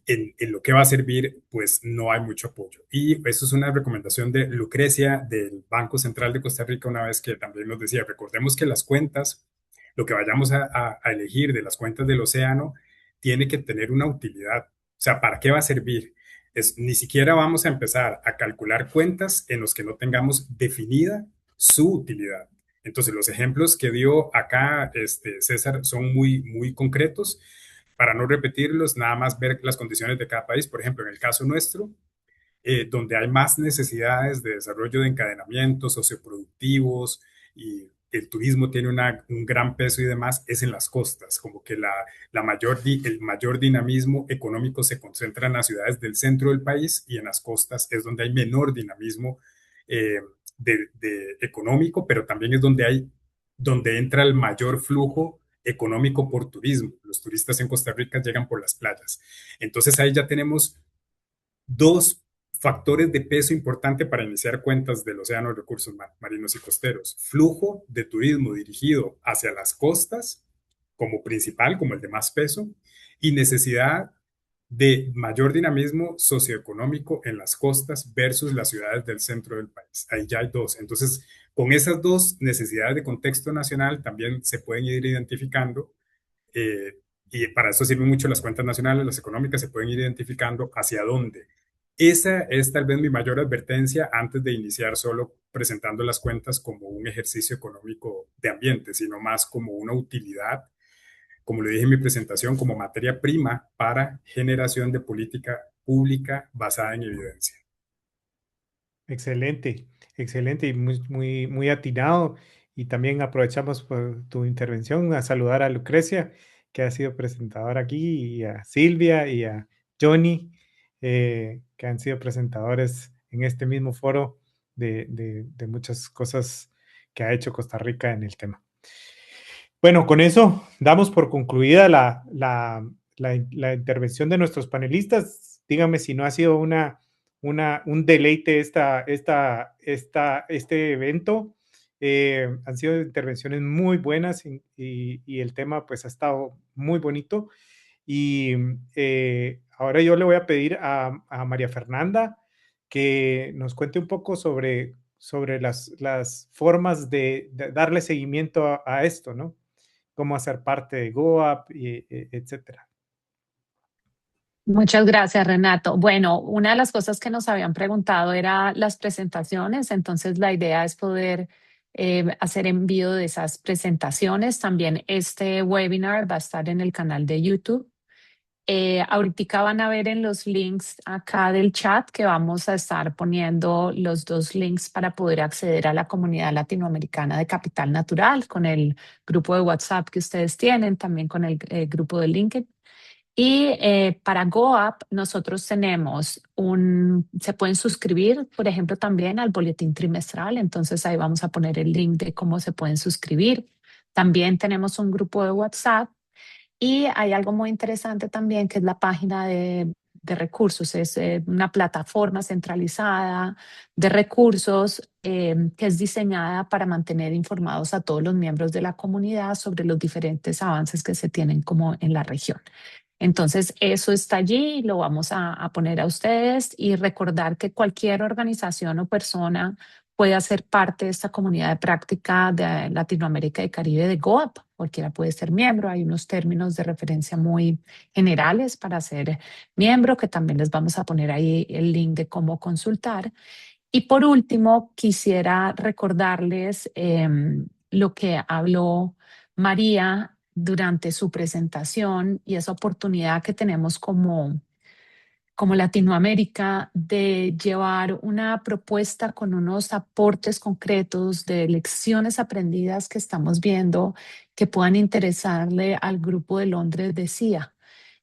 en lo que va a servir, pues no hay mucho apoyo. Y eso es una recomendación de Lucrecia del Banco Central de Costa Rica una vez que también nos decía, recordemos que las cuentas, lo que vayamos a elegir de las cuentas del océano, tiene que tener una utilidad. O sea, ¿para qué va a servir? Ni siquiera vamos a empezar a calcular cuentas en los que no tengamos definida su utilidad. Entonces, los ejemplos que dio acá César son muy, muy concretos. Para no repetirlos, nada más ver las condiciones de cada país. Por ejemplo, en el caso nuestro, donde hay más necesidades de desarrollo de encadenamientos socioproductivos y el turismo tiene un gran peso y demás, es en las costas, como que el mayor dinamismo económico se concentra en las ciudades del centro del país y en las costas es donde hay menor dinamismo eh, económico, pero también es donde entra el mayor flujo económico por turismo. Los turistas en Costa Rica llegan por las playas. Entonces ahí ya tenemos dos factores de peso importante para iniciar cuentas del océano de recursos marinos y costeros. Flujo de turismo dirigido hacia las costas como principal, como el de más peso, y necesidad de mayor dinamismo socioeconómico en las costas versus las ciudades del centro del país. Ahí ya hay dos. Entonces, con esas dos necesidades de contexto nacional también se pueden ir identificando y para eso sirven mucho las cuentas nacionales, las económicas, se pueden ir identificando hacia dónde. Esa es tal vez mi mayor advertencia antes de iniciar solo presentando las cuentas como un ejercicio económico de ambiente, sino más como una utilidad, como le dije en mi presentación, como materia prima para generación de política pública basada en evidencia. Excelente, excelente y muy, muy, muy atinado. Y también aprovechamos por tu intervención a saludar a Lucrecia, que ha sido presentadora aquí, y a Silvia y a Johnny, que han sido presentadores en este mismo foro de muchas cosas que ha hecho Costa Rica en el tema. Bueno, con eso damos por concluida la intervención de nuestros panelistas. Díganme si no ha sido un deleite este evento. Han sido intervenciones muy buenas y el tema pues ha estado muy bonito. Y ahora yo le voy a pedir a María Fernanda que nos cuente un poco sobre las formas de darle seguimiento a esto, ¿no? Cómo hacer parte de GoApp, etcétera. Muchas gracias, Renato. Bueno, una de las cosas que nos habían preguntado era las presentaciones, entonces la idea es poder hacer envío de esas presentaciones. También este webinar va a estar en el canal de YouTube. Ahorita van a ver en los links acá del chat que vamos a estar poniendo los 2 links para poder acceder a la comunidad latinoamericana de Capital Natural con el grupo de WhatsApp que ustedes tienen, también con el grupo de LinkedIn. Y para GoApp nosotros tenemos se pueden suscribir, por ejemplo, también al boletín trimestral, entonces ahí vamos a poner el link de cómo se pueden suscribir. También tenemos un grupo de WhatsApp y hay algo muy interesante también que es la página de recursos, es una plataforma centralizada de recursos que es diseñada para mantener informados a todos los miembros de la comunidad sobre los diferentes avances que se tienen como en la región. Entonces, eso está allí, lo vamos a poner a ustedes y recordar que cualquier organización o persona puede ser parte de esta comunidad de práctica de Latinoamérica y Caribe de GoApp. Cualquiera puede ser miembro. Hay unos términos de referencia muy generales para ser miembro, que también les vamos a poner ahí el link de cómo consultar. Y por último, quisiera recordarles lo que habló María durante su presentación y esa oportunidad que tenemos como Latinoamérica de llevar una propuesta con unos aportes concretos de lecciones aprendidas que estamos viendo que puedan interesarle al grupo de Londres de CIA.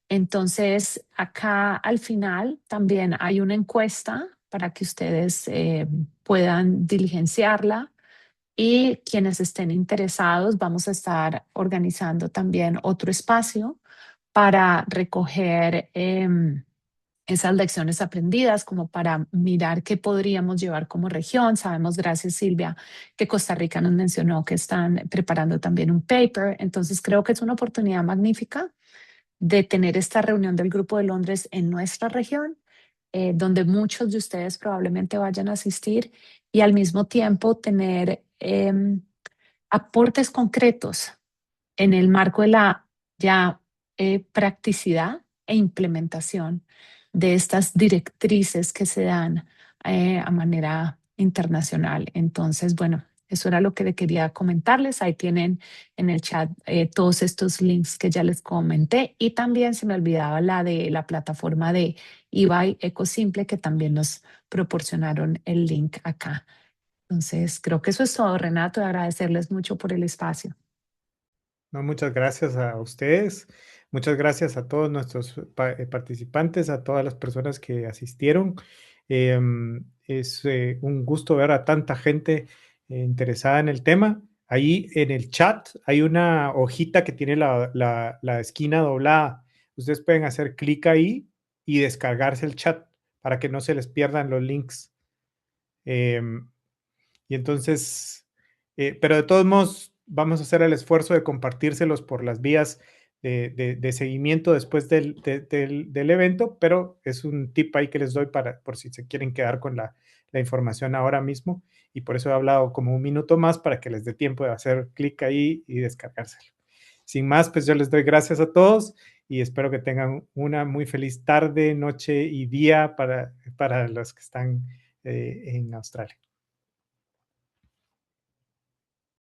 Entonces, acá al final también hay una encuesta para que ustedes puedan diligenciarla y quienes estén interesados vamos a estar organizando también otro espacio para recoger esas lecciones aprendidas, como para mirar qué podríamos llevar como región. Sabemos, gracias Silvia, que Costa Rica nos mencionó que están preparando también un paper. Entonces creo que es una oportunidad magnífica de tener esta reunión del Grupo de Londres en nuestra región, donde muchos de ustedes probablemente vayan a asistir y al mismo tiempo tener aportes concretos en el marco de la ya practicidad e implementación de estas directrices que se dan a manera internacional. Entonces, bueno, eso era lo que le quería comentarles. Ahí tienen en el chat todos estos links que ya les comenté y también se me olvidaba la de la plataforma de eBay Ecosimple que también nos proporcionaron el link acá. Entonces, creo que eso es todo, Renato, y agradecerles mucho por el espacio. No, muchas gracias a ustedes, muchas gracias a todos nuestros participantes, a todas las personas que asistieron. Es un gusto ver a tanta gente interesada en el tema. Ahí en el chat hay una hojita que tiene la esquina doblada. Ustedes pueden hacer clic ahí y descargarse el chat para que no se les pierdan los links. Y entonces, pero de todos modos, vamos a hacer el esfuerzo de compartírselos por las vías de seguimiento después del evento, pero es un tip ahí que les doy por si se quieren quedar con la información ahora mismo. Y por eso he hablado como un minuto más para que les dé tiempo de hacer clic ahí y descargárselo. Sin más, pues yo les doy gracias a todos y espero que tengan una muy feliz tarde, noche y día para los que están en Australia.